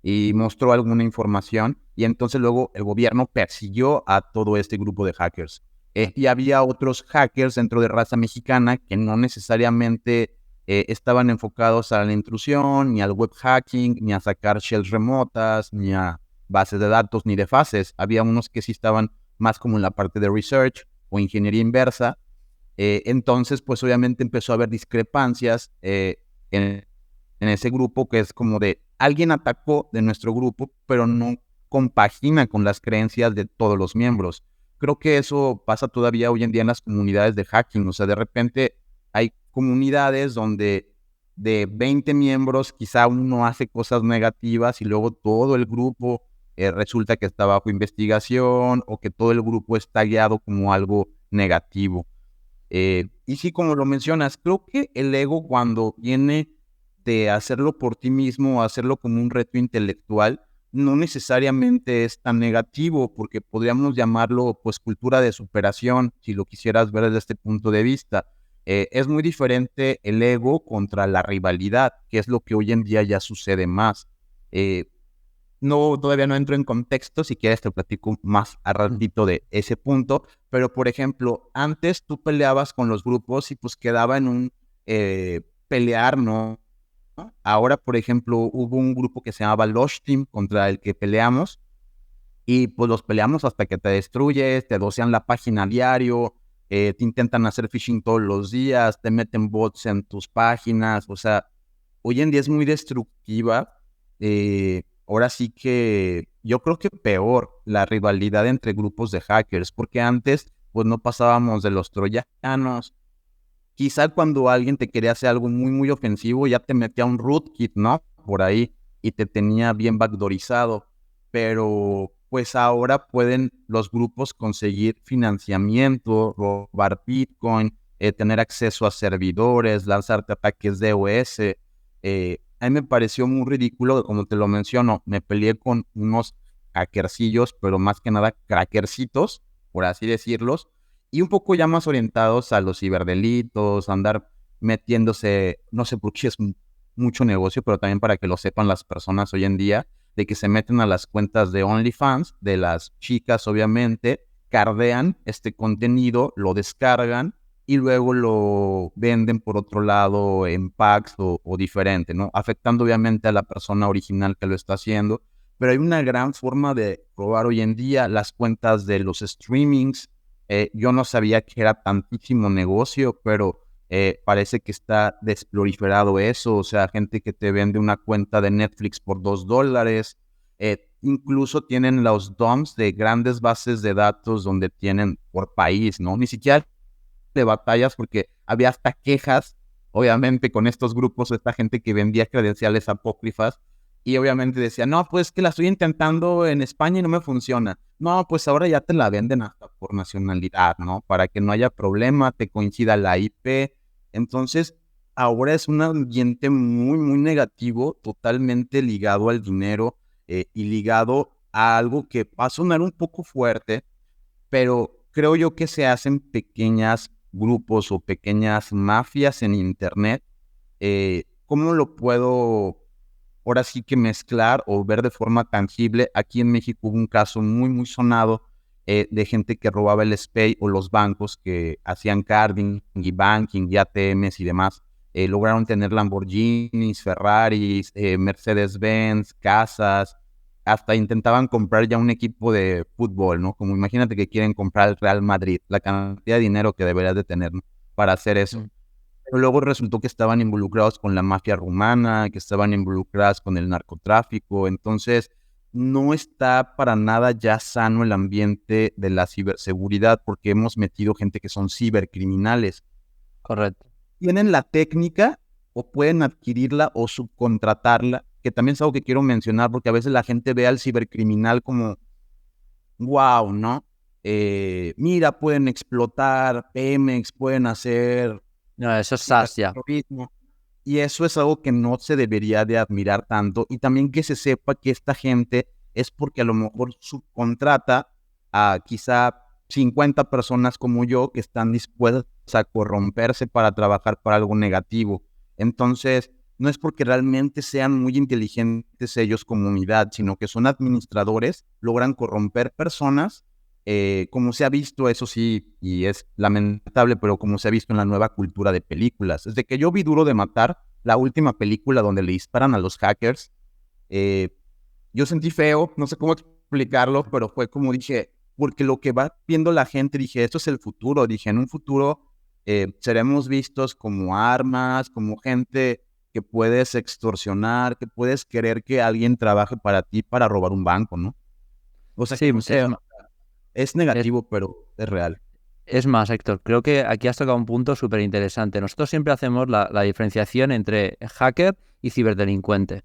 y mostró alguna información, y entonces luego el gobierno persiguió a todo este grupo de hackers. Y había otros hackers dentro de raza mexicana que no necesariamente estaban enfocados a la intrusión, ni al web hacking, ni a sacar shells remotas, ni a bases de datos, ni de fases. Había unos que sí estaban más como en la parte de research o ingeniería inversa. Entonces, pues obviamente empezó a haber discrepancias en ese grupo, que es como de alguien atacó de nuestro grupo, pero no compagina con las creencias de todos los miembros. Creo que eso pasa todavía hoy en día en las comunidades de hacking. O sea, de repente hay comunidades donde de 20 miembros quizá uno hace cosas negativas y luego todo el grupo resulta que está bajo investigación, o que todo el grupo está guiado como algo negativo. Y sí, como lo mencionas, creo que el ego, cuando viene de hacerlo por ti mismo, hacerlo como un reto intelectual, no necesariamente es tan negativo, porque podríamos llamarlo pues cultura de superación, si lo quisieras ver desde este punto de vista. Es muy diferente el ego contra la rivalidad, que es lo que hoy en día ya sucede más. No, todavía no entro en contexto, si quieres te platico más a ratito de ese punto, pero por ejemplo, antes tú peleabas con los grupos y pues quedaba en un pelear, ¿no? Ahora, por ejemplo, hubo un grupo que se llamaba Lush Team contra el que peleamos, y pues los peleamos hasta que te destruyes, te docean la página diario, te intentan hacer phishing todos los días, te meten bots en tus páginas. O sea, hoy en día es muy destructiva. Ahora sí que yo creo que peor la rivalidad entre grupos de hackers, porque antes pues no pasábamos de los troyanos. Quizá cuando alguien te quería hacer algo muy, muy ofensivo, ya te metía un rootkit, ¿no? Por ahí, y te tenía bien backdoorizado. Pero pues ahora pueden los grupos conseguir financiamiento, robar Bitcoin, tener acceso a servidores, lanzarte ataques DOS. A mí me pareció muy ridículo, como te lo menciono, me peleé con unos hackercillos, pero más que nada crackercitos, por así decirlos, y un poco ya más orientados a los ciberdelitos, a andar metiéndose, no sé por qué es mucho negocio, pero también para que lo sepan las personas hoy en día, de que se meten a las cuentas de OnlyFans, de las chicas obviamente, cardean este contenido, lo descargan y luego lo venden por otro lado en packs o diferente, ¿no? Afectando obviamente a la persona original que lo está haciendo, pero hay una gran forma de robar hoy en día las cuentas de los streamings. Yo no sabía que era tantísimo negocio, pero parece que está desproliferado eso. O sea, gente que te vende una cuenta de Netflix por $2. Incluso tienen los dumps de grandes bases de datos donde tienen por país, ¿no? Ni siquiera de batallas, porque había hasta quejas, obviamente, con estos grupos, esta gente que vendía credenciales apócrifas, y obviamente decía, no, pues que la estoy intentando en España y no me funciona. No, pues ahora ya te la venden hasta por nacionalidad, ¿no? Para que no haya problema, te coincida la IP. Entonces, ahora es un ambiente muy, muy negativo, totalmente ligado al dinero, y ligado a algo que va a sonar un poco fuerte, pero creo yo que se hacen pequeños grupos o pequeñas mafias en Internet. ¿Cómo lo puedo ahora sí que mezclar o ver de forma tangible? Aquí en México hubo un caso muy, muy sonado de gente que robaba el SPEI o los bancos, que hacían carding y banking y ATMs y demás. Lograron tener Lamborghinis, Ferraris, Mercedes-Benz, casas. Hasta intentaban comprar ya un equipo de fútbol, ¿no? Como imagínate que quieren comprar el Real Madrid, la cantidad de dinero que deberías de tener, ¿no?, para hacer eso. Pero luego resultó que estaban involucrados con la mafia rumana, que estaban involucradas con el narcotráfico. Entonces, no está para nada ya sano el ambiente de la ciberseguridad, porque hemos metido gente que son cibercriminales. Correcto. Tienen la técnica o pueden adquirirla o subcontratarla, que también es algo que quiero mencionar, porque a veces la gente ve al cibercriminal como, wow, ¿no? Mira, pueden explotar Pemex, pueden hacer No, eso es SAS ya. terrorismo. Y eso es algo que no se debería de admirar tanto. Y también que se sepa que esta gente es porque a lo mejor subcontrata a quizá 50 personas como yo que están dispuestas a corromperse para trabajar para algo negativo. Entonces, no es porque realmente sean muy inteligentes ellos como unidad, sino que son administradores, logran corromper personas, como se ha visto, eso sí, y es lamentable, pero como se ha visto en la nueva cultura de películas. Desde que yo vi Duro de Matar, la última película donde le disparan a los hackers, eh, yo sentí feo, no sé cómo explicarlo, pero fue como dije, porque lo que va viendo la gente, dije, esto es el futuro, dije, en un futuro seremos vistos como armas, como gente que puedes extorsionar, que puedes querer que alguien trabaje para ti para robar un banco, ¿no? O sea, Sí, que no sé, es es, negativo, pero es real. es más, Héctor, creo que aquí has tocado un punto súper interesante. Nosotros siempre hacemos la diferenciación entre hacker y ciberdelincuente.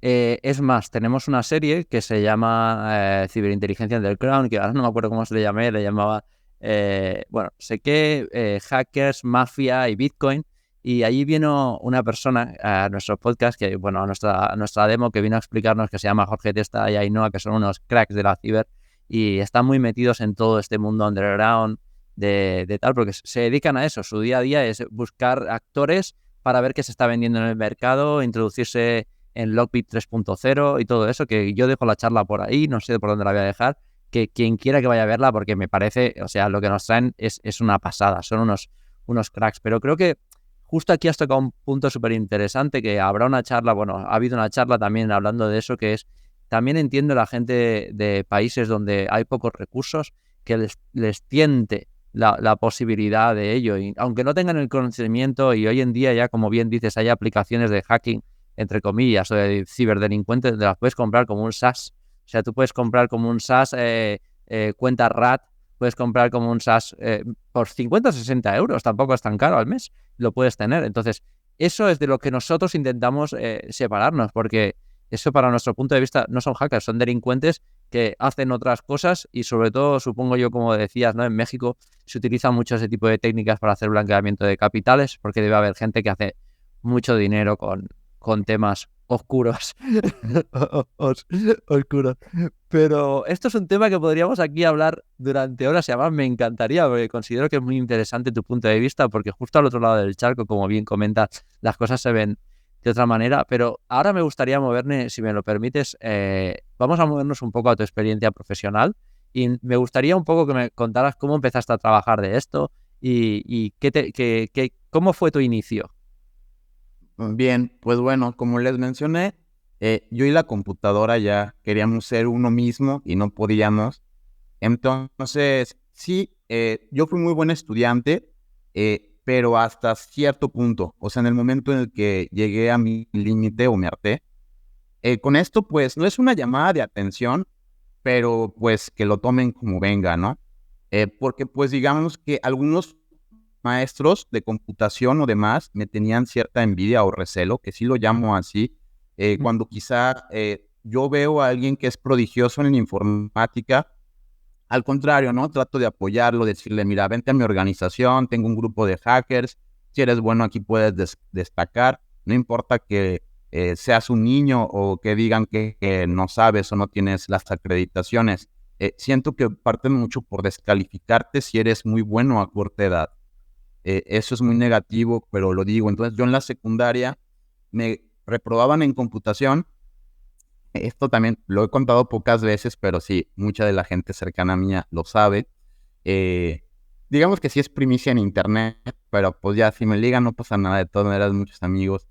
Es más, tenemos una serie que se llama Ciberinteligencia Underground, que ahora no me acuerdo cómo se le llamé, le llamaba, bueno, sé que hackers, mafia y Bitcoin. Y allí vino una persona a nuestro podcast, que, bueno, a nuestra demo, que vino a explicarnos, que se llama Jorge Testa y Ainhoa, que son unos cracks de la ciber y están muy metidos en todo este mundo underground de tal, porque se dedican a eso. Su día a día es buscar actores para ver qué se está vendiendo en el mercado, introducirse en Lockbit 3.0 y todo eso, que yo dejo la charla por ahí, no sé por dónde la voy a dejar, que quien quiera que vaya a verla, porque me parece, o sea, lo que nos traen es una pasada, son unos cracks, pero creo que justo aquí has tocado un punto súper interesante, que habrá una charla, bueno, ha habido una charla también hablando de eso, que es, también entiendo la gente de países donde hay pocos recursos, que les tiente la posibilidad de ello, y aunque no tengan el conocimiento, y hoy en día ya, como bien dices, hay aplicaciones de hacking, entre comillas, o de ciberdelincuentes, donde las puedes comprar como un SaaS. O sea, tú puedes comprar como un SaaS cuenta RAT, puedes comprar como un SaaS por 50 o 60 euros, tampoco es tan caro al mes, lo puedes tener. Entonces, eso es de lo que nosotros intentamos separarnos, porque eso, para nuestro punto de vista, no son hackers, son delincuentes que hacen otras cosas, y sobre todo, supongo yo, como decías, ¿no? En México se utilizan mucho ese tipo de técnicas para hacer blanqueamiento de capitales, porque debe haber gente que hace mucho dinero con temas oscuros. Oscuros. Pero esto es un tema que podríamos aquí hablar durante horas, y además me encantaría, porque considero que es muy interesante tu punto de vista, porque justo al otro lado del charco, como bien comentas, las cosas se ven de otra manera. Pero ahora me gustaría moverme, si me lo permites, vamos a movernos un poco a tu experiencia profesional, y me gustaría un poco que me contaras cómo empezaste a trabajar de esto y cómo fue tu inicio. Bien, pues bueno, como les mencioné, yo y la computadora ya queríamos ser uno mismo y no podíamos. Entonces, sí, yo fui muy buen estudiante, pero hasta cierto punto. O sea, en el momento en el que llegué a mi límite o me harté, con esto, pues, no es una llamada de atención, pero pues que lo tomen como venga, ¿no? Porque pues digamos que algunos maestros de computación o demás me tenían cierta envidia o recelo, que sí lo llamo así, cuando quizá yo veo a alguien que es prodigioso en informática. Al contrario, ¿no? Trato de apoyarlo, decirle, mira, vente a mi organización, tengo un grupo de hackers, si eres bueno aquí puedes destacar, no importa que seas un niño o que digan que no sabes o no tienes las acreditaciones. Siento que parten mucho por descalificarte si eres muy bueno a corta edad. Eso es muy negativo, pero lo digo. Entonces yo en la secundaria me reprobaban en computación. Esto también lo he contado pocas veces, pero sí, mucha de la gente cercana a mí lo sabe. Eh, digamos que sí es primicia en internet, pero pues ya si me ligan no pasa nada, de todas maneras muchos amigos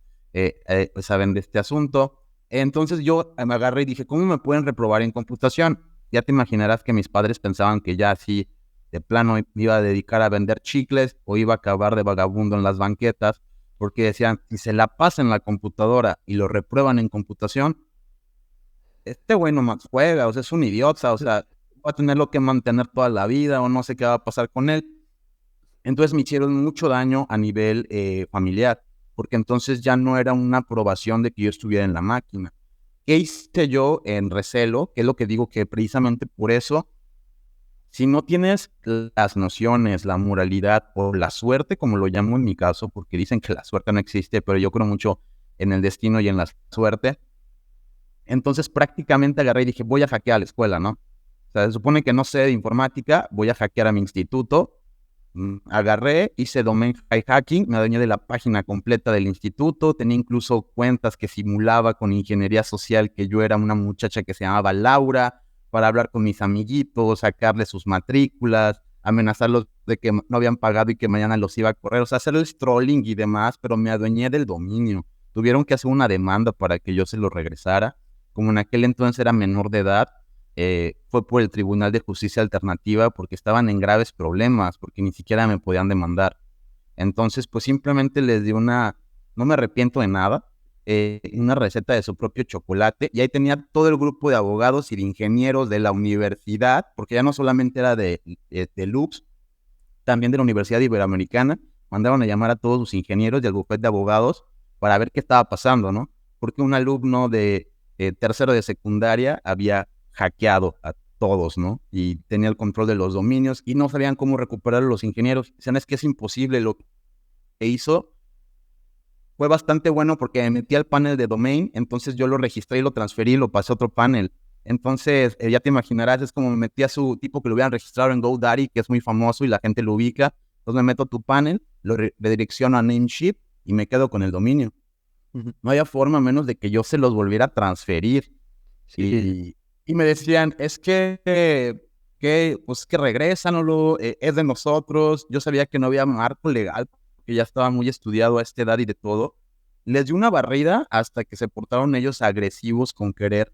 pues saben de este asunto. Entonces yo me agarré y dije, ¿cómo me pueden reprobar en computación? Ya te imaginarás que mis padres pensaban que ya así de plano me iba a dedicar a vender chicles o iba a acabar de vagabundo en las banquetas, porque decían, si se la pasa en la computadora y lo reprueban en computación, este güey nomás juega, o sea, es un idiota, o sea, va a tenerlo que mantener toda la vida o no sé qué va a pasar con él. Entonces me hicieron mucho daño a nivel familiar, porque entonces ya no era una aprobación de que yo estuviera en la máquina. ¿Qué hice yo en recelo? Que es lo que digo, que precisamente por eso, si no tienes las nociones, la moralidad o la suerte, como lo llamo en mi caso, porque dicen que la suerte no existe, pero yo creo mucho en el destino y en la suerte. Entonces prácticamente agarré y dije, voy a hackear a la escuela, ¿no? O sea, se supone que no sé de informática, voy a hackear a mi instituto agarré, hice domain hijacking, me adueñé de la página completa del instituto, tenía incluso cuentas que simulaba con ingeniería social que yo era una muchacha que se llamaba Laura, para hablar con mis amiguitos, sacarles sus matrículas, amenazarlos de que no habían pagado y que mañana los iba a correr, o sea, hacer el trolling y demás, pero me adueñé del dominio. Tuvieron que hacer una demanda para que yo se lo regresara. Como en aquel entonces era menor de edad, fue por el Tribunal de Justicia Alternativa porque estaban en graves problemas, porque ni siquiera me podían demandar. Entonces, pues simplemente les di no me arrepiento de nada, una receta de su propio chocolate, y ahí tenía todo el grupo de abogados y de ingenieros de la universidad, porque ya no solamente era de Lux, también de la Universidad Iberoamericana. Mandaron a llamar a todos los ingenieros y al bufete de abogados para ver qué estaba pasando, ¿no? Porque un alumno de tercero de secundaria había hackeado a todos, ¿no? Y tenía el control de los dominios y no sabían cómo recuperar a los ingenieros. Dicen, es que es imposible. Lo que hizo fue bastante bueno porque me metí al panel de domain, entonces yo lo registré y lo transferí y lo pasé a otro panel. Entonces, ya te imaginarás, es como me metí a su tipo que lo hubieran registrado en GoDaddy, que es muy famoso y la gente lo ubica. Entonces me meto a tu panel, lo redirecciono a Namecheap y me quedo con el dominio. No había forma menos de que yo se los volviera a transferir. Sí. Y me decían, es pues que regrésanoslo, es de nosotros. Yo sabía que no había marco legal, que ya estaba muy estudiado a esta edad y de todo. Les di una barrida hasta que se portaron ellos agresivos con querer,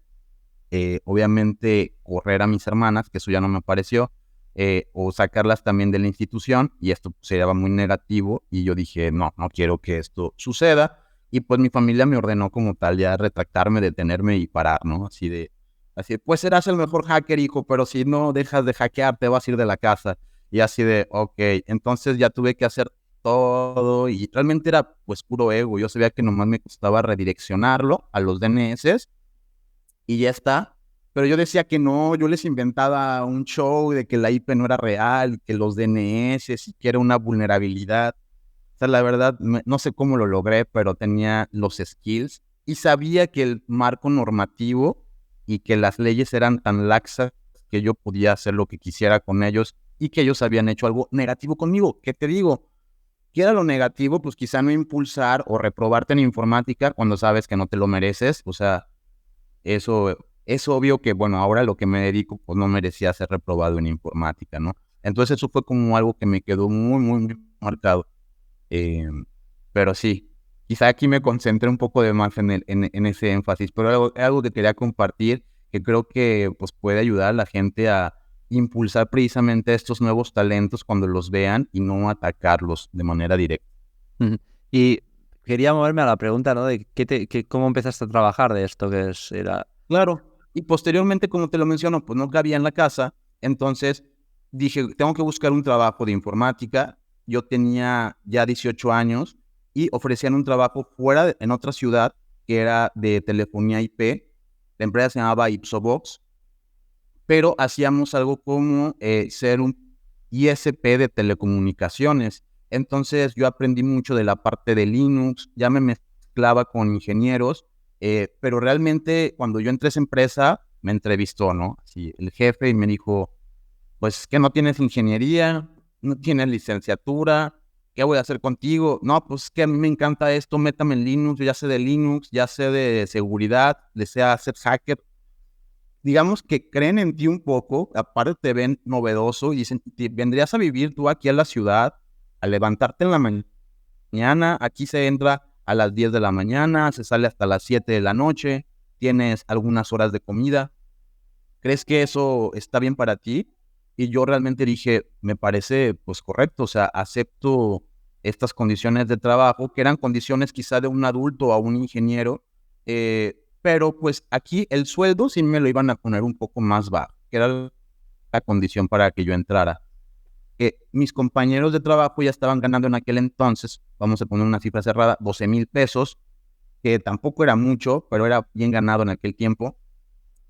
obviamente, correr a mis hermanas, que eso ya no me pareció, o sacarlas también de la institución, y esto sería muy negativo, y yo dije, no quiero que esto suceda, y pues mi familia me ordenó como tal ya retractarme, detenerme y parar, ¿no? Así de, pues serás el mejor hacker, hijo, pero si no dejas de hackear, te vas a ir de la casa, y así de, ok, entonces ya tuve que hacer todo, y realmente era pues puro ego. Yo sabía que nomás me costaba redireccionarlo a los DNS y ya está, pero yo decía que no, yo les inventaba un show de que la IP no era real, que los DNS y que era una vulnerabilidad. O sea, la verdad, no sé cómo lo logré, pero tenía los skills y sabía que el marco normativo y que las leyes eran tan laxas que yo podía hacer lo que quisiera con ellos y que ellos habían hecho algo negativo conmigo. ¿Qué te digo? ¿Qué era lo negativo? Pues quizá no impulsar o reprobarte en informática cuando sabes que no te lo mereces. O sea, eso es obvio que, bueno, ahora lo que me dedico, pues no merecía ser reprobado en informática, ¿no? Entonces eso fue como algo que me quedó muy, muy, muy marcado. Pero sí, quizá aquí me concentré un poco de más en ese énfasis, pero algo que quería compartir, que creo que pues puede ayudar a la gente a impulsar precisamente estos nuevos talentos cuando los vean y no atacarlos de manera directa. Y quería moverme a la pregunta, ¿no? De cómo empezaste a trabajar de esto, era... Claro, y posteriormente, como te lo menciono, pues no cabía en la casa, entonces dije, tengo que buscar un trabajo de informática. Yo tenía ya 18 años y ofrecían un trabajo en otra ciudad que era de telefonía IP. La empresa se llamaba Ipsobox, pero hacíamos algo como ser un ISP de telecomunicaciones. Entonces yo aprendí mucho de la parte de Linux, ya me mezclaba con ingenieros, pero realmente cuando yo entré a esa empresa me entrevistó, ¿no? Así, el jefe y me dijo, pues que no tienes ingeniería, no tienes licenciatura, ¿qué voy a hacer contigo? No, pues que a mí me encanta esto, métame en Linux, yo ya sé de Linux, ya sé de seguridad, desea ser hacker. Digamos que creen en ti un poco, aparte te ven novedoso y dicen, vendrías a vivir tú aquí a la ciudad, a levantarte en la mañana, aquí se entra a las 10 de la mañana, se sale hasta las 7 de la noche, tienes algunas horas de comida. ¿Crees que eso está bien para ti? Y yo realmente dije, me parece pues correcto, o sea, acepto estas condiciones de trabajo, que eran condiciones quizá de un adulto a un ingeniero, pero pues aquí el sueldo sí me lo iban a poner un poco más bajo, que era la condición para que yo entrara. Mis compañeros de trabajo ya estaban ganando en aquel entonces, vamos a poner una cifra cerrada, 12,000 pesos, que tampoco era mucho, pero era bien ganado en aquel tiempo.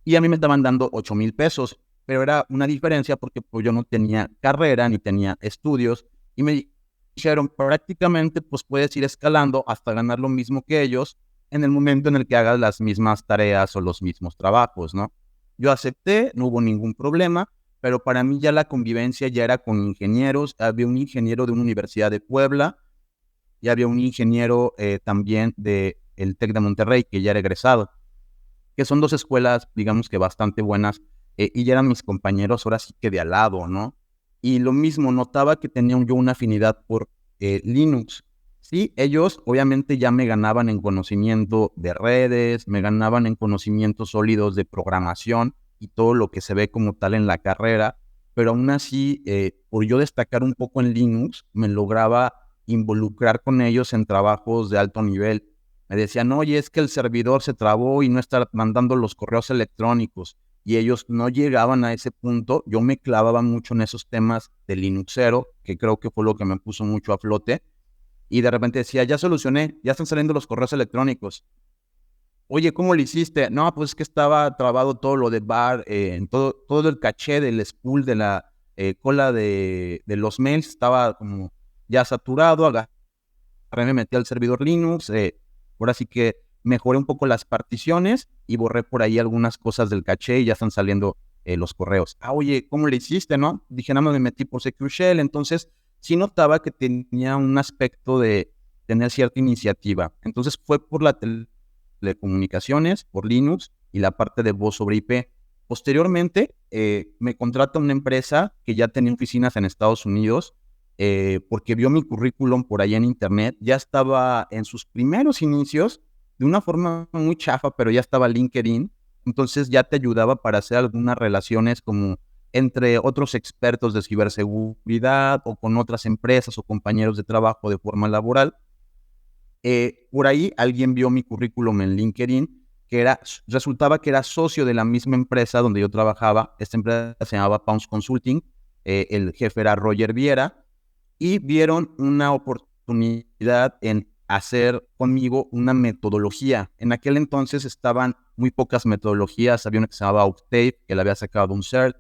Y a mí me estaban dando 8,000 pesos, pero era una diferencia porque pues, yo no tenía carrera ni tenía estudios. Y me dijeron, prácticamente pues puedes ir escalando hasta ganar lo mismo que ellos en el momento en el que hagas las mismas tareas o los mismos trabajos, ¿no? Yo acepté, no hubo ningún problema, pero para mí ya la convivencia ya era con ingenieros. Había un ingeniero de una universidad de Puebla y había un ingeniero también del TEC de Monterrey, que ya era egresado, que son dos escuelas, digamos que bastante buenas, y ya eran mis compañeros ahora sí que de al lado, ¿no? Y lo mismo, notaba que tenía yo una afinidad por Linux. Sí, ellos obviamente ya me ganaban en conocimiento de redes, me ganaban en conocimientos sólidos de programación y todo lo que se ve como tal en la carrera, pero aún así, por yo destacar un poco en Linux, me lograba involucrar con ellos en trabajos de alto nivel. Me decían, oye, es que el servidor se trabó y no está mandando los correos electrónicos. Y ellos no llegaban a ese punto. Yo me clavaba mucho en esos temas de Linuxero, que creo que fue lo que me puso mucho a flote. Y de repente decía, ya solucioné, ya están saliendo los correos electrónicos. Oye, ¿cómo lo hiciste? No, pues es que estaba trabado todo lo de bar, todo el caché del spool de la cola de los mails estaba como ya saturado. Agarré, me metí al servidor Linux, ahora sí que mejoré un poco las particiones y borré por ahí algunas cosas del caché y ya están saliendo los correos. Oye, ¿cómo le hiciste, no? Dije, nada más me metí por Secure Shell. Entonces sí notaba que tenía un aspecto de tener cierta iniciativa. Entonces fue por la telecomunicaciones, por Linux y la parte de voz sobre IP. Posteriormente me contrata una empresa que ya tenía oficinas en Estados Unidos, porque vio mi currículum por allá en internet. Ya estaba en sus primeros inicios, de una forma muy chafa, pero ya estaba LinkedIn. Entonces ya te ayudaba para hacer algunas relaciones como entre otros expertos de ciberseguridad o con otras empresas o compañeros de trabajo de forma laboral. Por ahí alguien vio mi currículum en LinkedIn, resultaba que era socio de la misma empresa donde yo trabajaba. Esta empresa se llamaba Pounds Consulting, el jefe era Roger Viera, y vieron una oportunidad en hacer conmigo una metodología. En aquel entonces estaban muy pocas metodologías. Había una que se llamaba Octave, que le había sacado un CERT.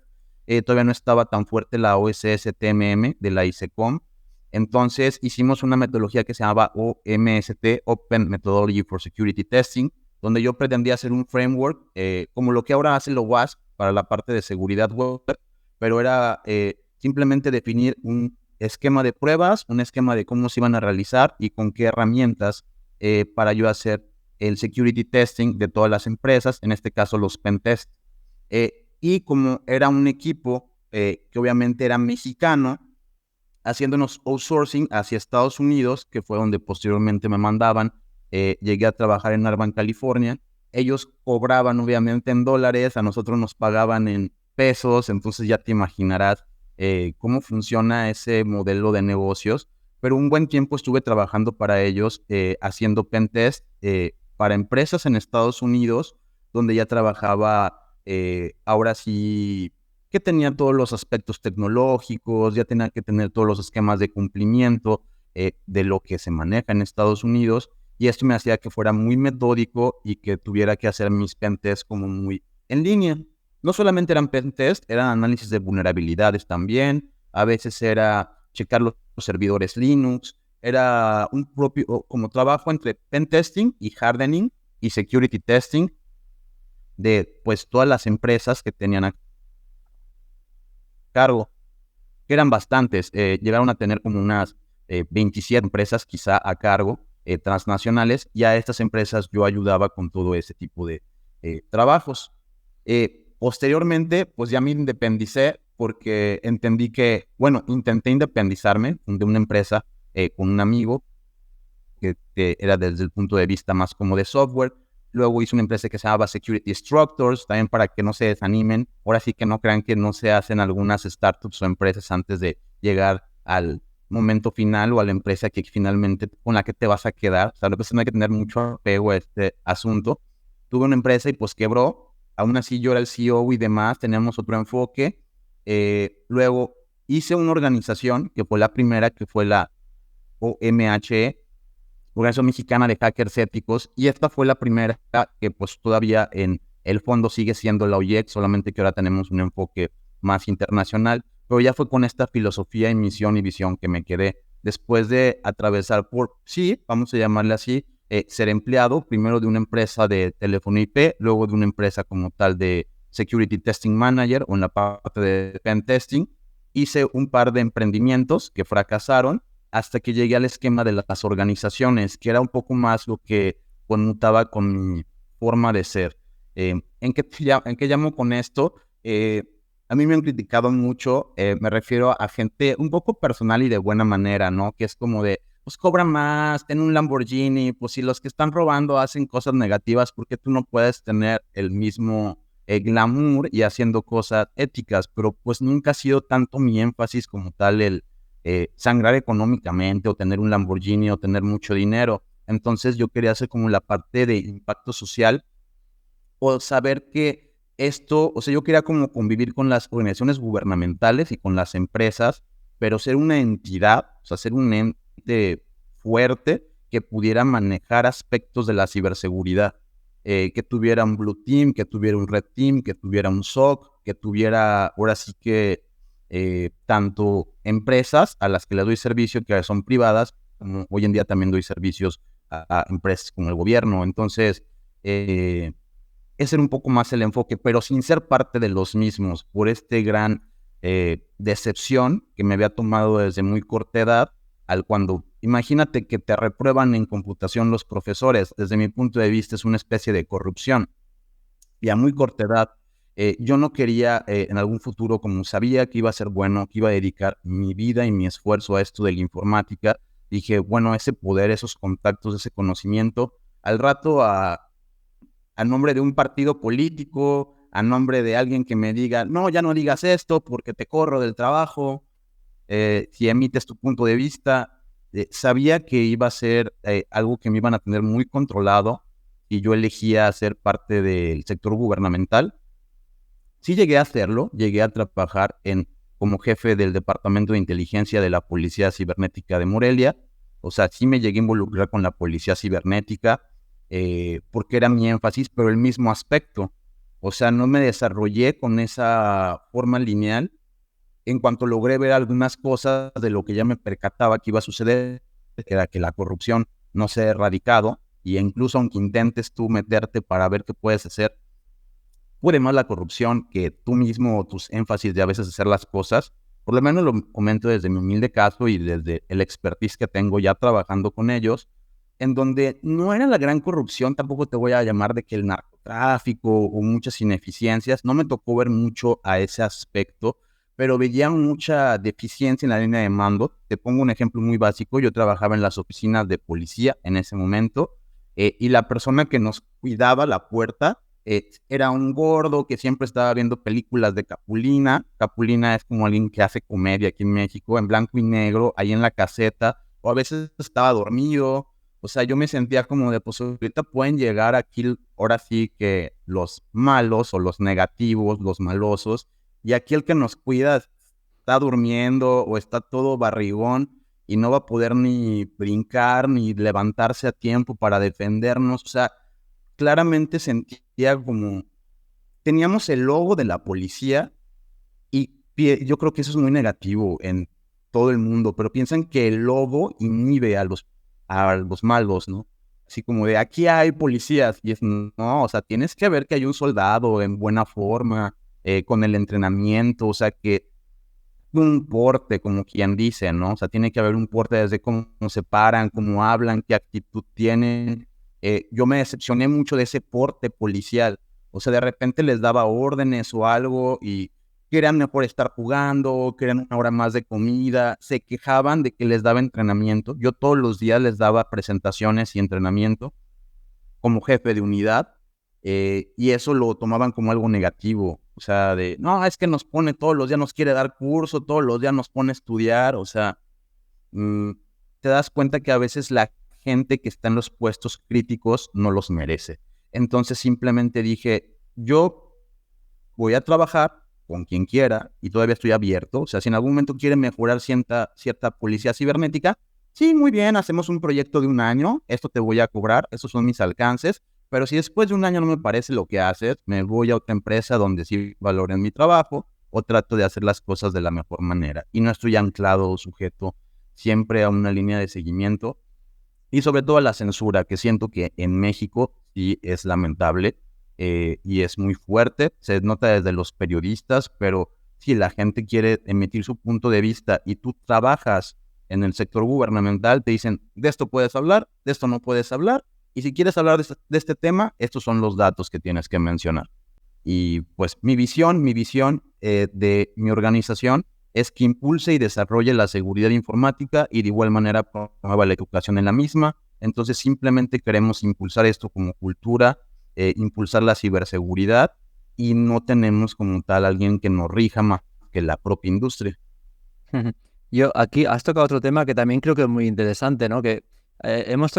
Todavía no estaba tan fuerte la OSS TMM de la ISECOM. Entonces hicimos una metodología que se llamaba OMST, Open Methodology for Security Testing, donde yo pretendía hacer un framework como lo que ahora hace lo WASP para la parte de seguridad web, pero era simplemente definir un esquema de pruebas, un esquema de cómo se iban a realizar y con qué herramientas para yo hacer el security testing de todas las empresas, en este caso los pentest. Y como era un equipo que obviamente era mexicano, haciéndonos outsourcing hacia Estados Unidos, que fue donde posteriormente me mandaban, llegué a trabajar en Irvine, California. Ellos cobraban obviamente en dólares, a nosotros nos pagaban en pesos, entonces ya te imaginarás cómo funciona ese modelo de negocios. Pero un buen tiempo estuve trabajando para ellos, haciendo pentest para empresas en Estados Unidos, donde ya trabajaba ahora sí que tenía todos los aspectos tecnológicos, ya tenía que tener todos los esquemas de cumplimiento de lo que se maneja en Estados Unidos, y esto me hacía que fuera muy metódico y que tuviera que hacer mis pentests como muy en línea. No solamente eran pentests, eran análisis de vulnerabilidades también, a veces era checar los servidores Linux, era un propio como trabajo entre pentesting y hardening y security testing de pues todas las empresas que tenían a cargo, que eran bastantes. Llegaron a tener como unas 27 empresas quizá a cargo, transnacionales, y a estas empresas yo ayudaba con todo ese tipo de trabajos. Posteriormente, pues ya me independicé porque entendí que, bueno, intenté independizarme de una empresa con un amigo que era desde el punto de vista más como de software. Luego hice una empresa que se llamaba Security Instructors, también para que no se desanimen. Ahora sí que no crean que no se hacen algunas startups o empresas antes de llegar al momento final o a la empresa que finalmente con la que te vas a quedar. O sea, lo que no hay que tener mucho apego a este asunto. Tuve una empresa y pues quebró. Aún así yo era el CEO y demás, teníamos otro enfoque. Luego hice una organización que fue la primera, que fue la OMHE, Organización Mexicana de Hackers Éticos, y esta fue la primera que pues todavía en el fondo sigue siendo la OIEC, solamente que ahora tenemos un enfoque más internacional, pero ya fue con esta filosofía y misión y visión que me quedé después de atravesar por, sí, vamos a llamarle así, ser empleado, primero de una empresa de teléfono IP, luego de una empresa como tal de Security Testing Manager o en la parte de Pen Testing. Hice un par de emprendimientos que fracasaron hasta que llegué al esquema de las organizaciones, que era un poco más lo que conmutaba con mi forma de ser. ¿En qué llamo con esto? A mí me han criticado mucho, me refiero a gente un poco personal y de buena manera, ¿no? Que es como de, pues cobra más, ten un Lamborghini, pues si los que están robando hacen cosas negativas, ¿por qué tú no puedes tener el mismo glamour y haciendo cosas éticas? Pero pues nunca ha sido tanto mi énfasis como tal el sangrar económicamente o tener un Lamborghini o tener mucho dinero. Entonces yo quería hacer como la parte de impacto social o saber que esto, o sea, yo quería como convivir con las organizaciones gubernamentales y con las empresas, pero ser una entidad, o sea, ser un ente fuerte que pudiera manejar aspectos de la ciberseguridad, que tuviera un Blue Team, que tuviera un Red Team, que tuviera un SOC, que tuviera, ahora sí que, tanto empresas a las que les doy servicio, que son privadas, como hoy en día también doy servicios a empresas como el gobierno. Entonces, ese era un poco más el enfoque, pero sin ser parte de los mismos, por este gran decepción que me había tomado desde muy corta edad, al cuando, imagínate que te reprueban en computación los profesores, desde mi punto de vista es una especie de corrupción, y a muy corta edad, yo no quería en algún futuro, como sabía que iba a ser bueno, que iba a dedicar mi vida y mi esfuerzo a esto de la informática, dije, bueno, ese poder, esos contactos, ese conocimiento, al rato a nombre de un partido político, a nombre de alguien que me diga, no, ya no digas esto porque te corro del trabajo, si emites tu punto de vista, sabía que iba a ser algo que me iban a tener muy controlado y yo elegía ser parte del sector gubernamental. Sí llegué a hacerlo, llegué a trabajar como jefe del Departamento de Inteligencia de la Policía Cibernética de Morelia, o sea, sí me llegué a involucrar con la Policía Cibernética, porque era mi énfasis, pero el mismo aspecto. O sea, no me desarrollé con esa forma lineal. En cuanto logré ver algunas cosas de lo que ya me percataba que iba a suceder, que era que la corrupción no se ha erradicado, y incluso aunque intentes tú meterte para ver qué puedes hacer, puede más la corrupción que tú mismo, tus énfasis de a veces hacer las cosas. Por lo menos lo comento desde mi humilde caso y desde el expertise que tengo ya trabajando con ellos, en donde no era la gran corrupción, tampoco te voy a llamar de que el narcotráfico o muchas ineficiencias, no me tocó ver mucho a ese aspecto, pero veía mucha deficiencia en la línea de mando. Te pongo un ejemplo muy básico, yo trabajaba en las oficinas de policía en ese momento, y la persona que nos cuidaba la puerta era un gordo que siempre estaba viendo películas de Capulina. Capulina es como alguien que hace comedia aquí en México, en blanco y negro, ahí en la caseta, o a veces estaba dormido. O sea, yo me sentía como de, pues ahorita pueden llegar aquí, ahora sí que los malos o los negativos, los malosos, y aquí el que nos cuida está durmiendo o está todo barrigón y no va a poder ni brincar ni levantarse a tiempo para defendernos. O sea, claramente sentía como, teníamos el logo de la policía y yo creo que eso es muy negativo en todo el mundo, pero piensan que el logo inhibe a los malos, ¿no? Así como de, aquí hay policías, y es, no, o sea, tienes que ver que hay un soldado en buena forma, con el entrenamiento, o sea, que un porte, como quien dice, ¿no? O sea, tiene que haber un porte desde cómo se paran, cómo hablan, qué actitud tienen. Yo me decepcioné mucho de ese porte policial. O sea, de repente les daba órdenes o algo y querían mejor estar jugando, querían una hora más de comida, se quejaban de que les daba entrenamiento. Yo todos los días les daba presentaciones y entrenamiento como jefe de unidad, y eso lo tomaban como algo negativo. O sea, de, no, es que nos pone todos los días, nos quiere dar curso, todos los días nos pone a estudiar. O sea, te das cuenta que a veces la gente que está en los puestos críticos no los merece. Entonces simplemente dije, yo voy a trabajar con quien quiera y todavía estoy abierto. O sea, si en algún momento quieren mejorar cierta policía cibernética, sí, muy bien, hacemos un proyecto de 1 año, esto te voy a cobrar, esos son mis alcances, pero si después de 1 año no me parece lo que haces, me voy a otra empresa donde sí valoren mi trabajo o trato de hacer las cosas de la mejor manera y no estoy anclado o sujeto siempre a una línea de seguimiento y sobre todo a la censura, que siento que en México sí es lamentable, y es muy fuerte, se nota desde los periodistas, pero si la gente quiere emitir su punto de vista y tú trabajas en el sector gubernamental, te dicen, de esto puedes hablar, de esto no puedes hablar, y si quieres hablar de este tema, estos son los datos que tienes que mencionar. Y pues mi visión de mi organización es que impulse y desarrolle la seguridad informática y de igual manera promueva la educación en la misma. Entonces simplemente queremos impulsar esto como cultura, impulsar la ciberseguridad y no tenemos como tal alguien que nos rija más que la propia industria. Yo aquí has tocado otro tema que también creo que es muy interesante, ¿no? Que hemos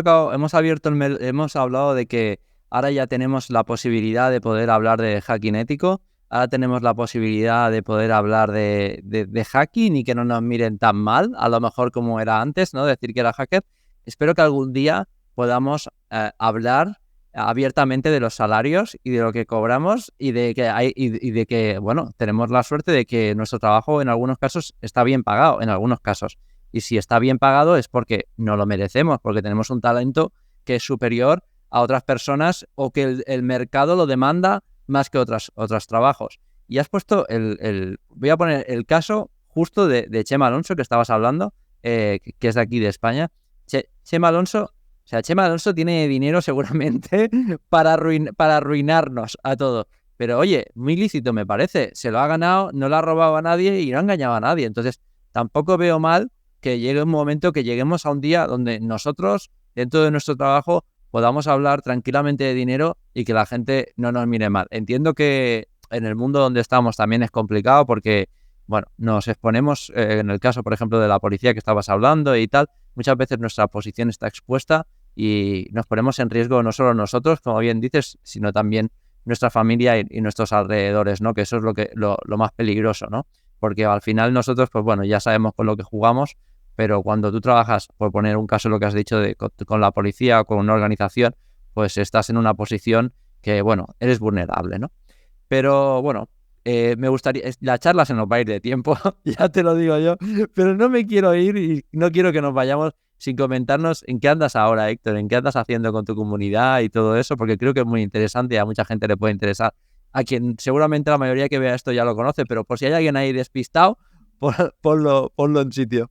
hablado de que ahora ya tenemos la posibilidad de poder hablar de hacking ético, ahora tenemos la posibilidad de poder hablar de hacking y que no nos miren tan mal, a lo mejor como era antes, ¿no? Decir que era hacker. Espero que algún día podamos hablar abiertamente de los salarios y de lo que cobramos y de que bueno, tenemos la suerte de que nuestro trabajo en algunos casos está bien pagado, en algunos casos. Y si está bien pagado es porque no lo merecemos, porque tenemos un talento que es superior a otras personas o que el mercado lo demanda más que otros trabajos. Y has puesto voy a poner el caso justo de Chema Alonso, que estabas hablando, que es de aquí de España. Chema Alonso tiene dinero seguramente para arruinarnos a todos. Pero oye, muy lícito me parece. Se lo ha ganado, no lo ha robado a nadie y no ha engañado a nadie. Entonces, tampoco veo mal que llegue un momento que lleguemos a un día donde nosotros, dentro de nuestro trabajo, podamos hablar tranquilamente de dinero y que la gente no nos mire mal. Entiendo que en el mundo donde estamos también es complicado porque, bueno, nos exponemos, en el caso, por ejemplo, de la policía que estabas hablando y tal, muchas veces nuestra posición está expuesta y nos ponemos en riesgo no solo nosotros, como bien dices, sino también nuestra familia y nuestros alrededores, ¿no? Que eso es lo más peligroso, ¿no? Porque al final nosotros, pues bueno, ya sabemos con lo que jugamos, pero cuando tú trabajas, por poner un caso lo que has dicho, con la policía o con una organización, pues estás en una posición que, bueno, eres vulnerable, ¿no? Pero bueno, me gustaría, la charla se nos va a ir de tiempo, ya te lo digo yo, pero no me quiero ir y no quiero que nos vayamos sin comentarnos en qué andas ahora, Héctor, en qué andas haciendo con tu comunidad y todo eso, porque creo que es muy interesante y a mucha gente le puede interesar. A quien seguramente la mayoría que vea esto ya lo conoce, pero por si hay alguien ahí despistado, ponlo en sitio.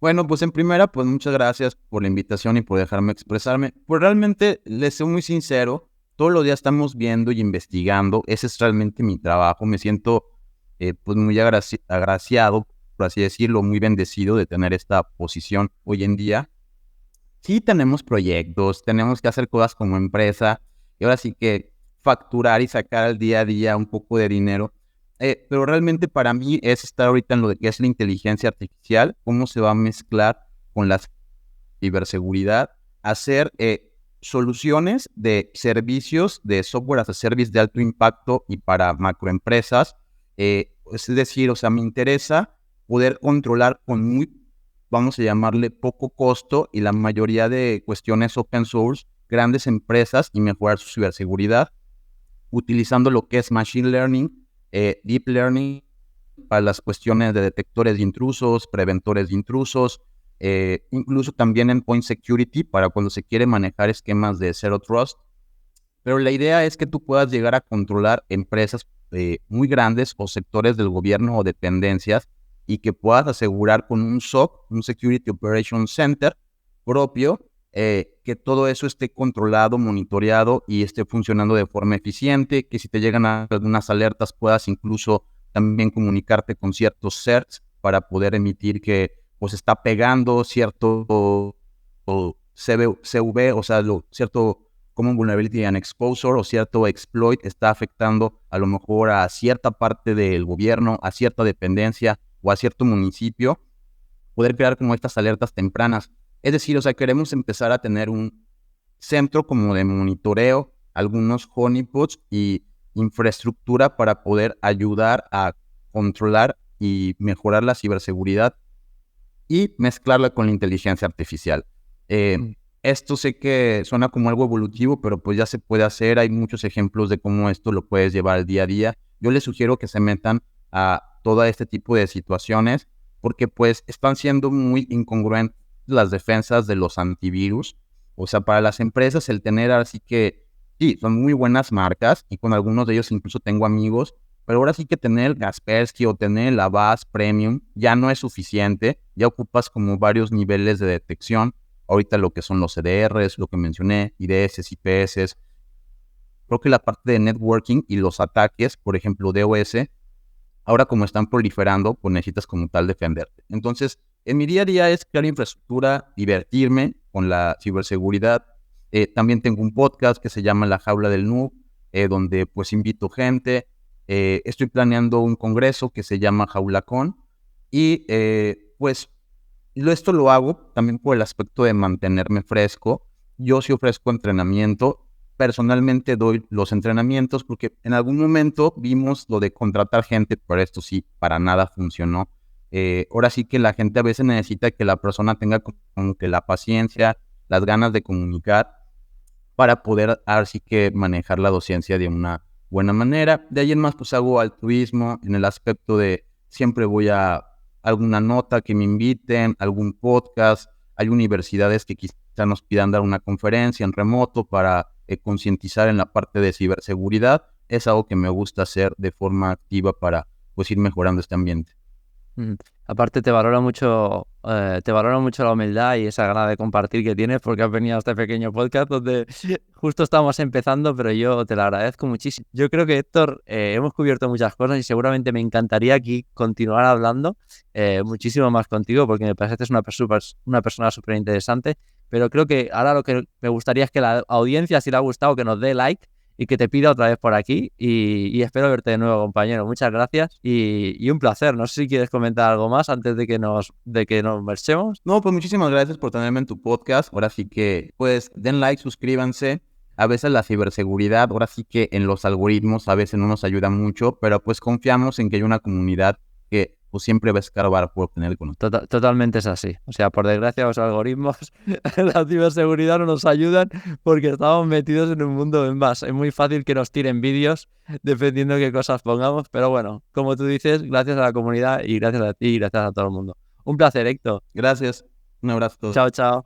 Bueno, pues en primera, pues muchas gracias por la invitación y por dejarme expresarme. Pues realmente, les soy muy sincero, todos los días estamos viendo y investigando, ese es realmente mi trabajo, me siento pues muy agraciado, por así decirlo, muy bendecido de tener esta posición hoy en día. Sí tenemos proyectos, tenemos que hacer cosas como empresa, y ahora sí que facturar y sacar al día a día un poco de dinero. Pero realmente para mí es estar ahorita en lo de que es la inteligencia artificial, cómo se va a mezclar con la ciberseguridad, hacer soluciones de servicios de software as a service de alto impacto y para macroempresas. Es decir, o sea, me interesa poder controlar con muy, vamos a llamarle, poco costo y la mayoría de cuestiones open source, grandes empresas y mejorar su ciberseguridad utilizando lo que es machine learning, deep learning para las cuestiones de detectores de intrusos, preventores de intrusos, incluso también endpoint security para cuando se quiere manejar esquemas de zero trust. Pero la idea es que tú puedas llegar a controlar empresas muy grandes o sectores del gobierno o dependencias y que puedas asegurar con un SOC, un Security Operations Center propio, que todo eso esté controlado, monitoreado y esté funcionando de forma eficiente, que si te llegan algunas alertas puedas incluso también comunicarte con ciertos certs para poder emitir que pues está pegando cierto CV, o sea, cierto Common Vulnerability and Exposure o cierto exploit está afectando a lo mejor a cierta parte del gobierno, a cierta dependencia o a cierto municipio, poder crear como estas alertas tempranas. Es decir, o sea, queremos empezar a tener un centro como de monitoreo, algunos honeypots y infraestructura para poder ayudar a controlar y mejorar la ciberseguridad y mezclarla con la inteligencia artificial. Esto sé que suena como algo evolutivo, pero pues ya se puede hacer. Hay muchos ejemplos de cómo esto lo puedes llevar al día a día. Yo les sugiero que se metan a todo este tipo de situaciones porque pues están siendo muy incongruentes las defensas de los antivirus. O sea, para las empresas el tener así que sí, son muy buenas marcas y con algunos de ellos incluso tengo amigos, pero ahora sí que tener el Kaspersky o tener el Avast Premium ya no es suficiente, ya ocupas como varios niveles de detección. Ahorita lo que son los CDRs, lo que mencioné, IDS, IPS. Creo que la parte de networking y los ataques, por ejemplo, DOS, ahora como están proliferando, pues necesitas como tal defenderte. Entonces, en mi día a día es crear infraestructura, divertirme con la ciberseguridad. También tengo un podcast que se llama La Jaula del Noob, donde pues invito gente. Estoy planeando un congreso que se llama JaulaCon y pues esto lo hago también por el aspecto de mantenerme fresco. Yo sí ofrezco entrenamiento. Personalmente doy los entrenamientos porque en algún momento vimos lo de contratar gente, pero esto sí, para nada funcionó. Ahora sí que la gente a veces necesita que la persona tenga como que la paciencia, las ganas de comunicar para poder así que manejar la docencia de una buena manera. De ahí en más, pues hago altruismo en el aspecto de siempre voy a alguna nota que me inviten, algún podcast. Hay universidades que quizá nos pidan dar una conferencia en remoto para concientizar en la parte de ciberseguridad. Es algo que me gusta hacer de forma activa para pues ir mejorando este ambiente. Aparte te valoro mucho la humildad y esa gana de compartir que tienes, porque has venido a este pequeño podcast donde justo estamos empezando, pero yo te lo agradezco muchísimo. Yo creo que, Héctor, hemos cubierto muchas cosas y seguramente me encantaría aquí continuar hablando muchísimo más contigo, porque me parece que es una persona súper interesante, pero creo que ahora lo que me gustaría es que la audiencia, si le ha gustado, que nos dé like y que te pida otra vez por aquí y espero verte de nuevo, compañero. Muchas gracias y un placer. No sé si quieres comentar algo más antes de que nos marchemos. No, pues muchísimas gracias por tenerme en tu podcast. Ahora sí que, pues, den like, suscríbanse. A veces la ciberseguridad, ahora sí que en los algoritmos a veces no nos ayuda mucho, pero pues confiamos en que hay una comunidad que pues siempre va a escarbar por obtener conocimiento. Totalmente es así. O sea, por desgracia los algoritmos, la ciberseguridad no nos ayudan porque estamos metidos en un mundo en más. Es muy fácil que nos tiren vídeos dependiendo de qué cosas pongamos, pero bueno, como tú dices, gracias a la comunidad y gracias a ti y gracias a todo el mundo. Un placer, Héctor. Gracias. Un abrazo a todos. Chao, chao.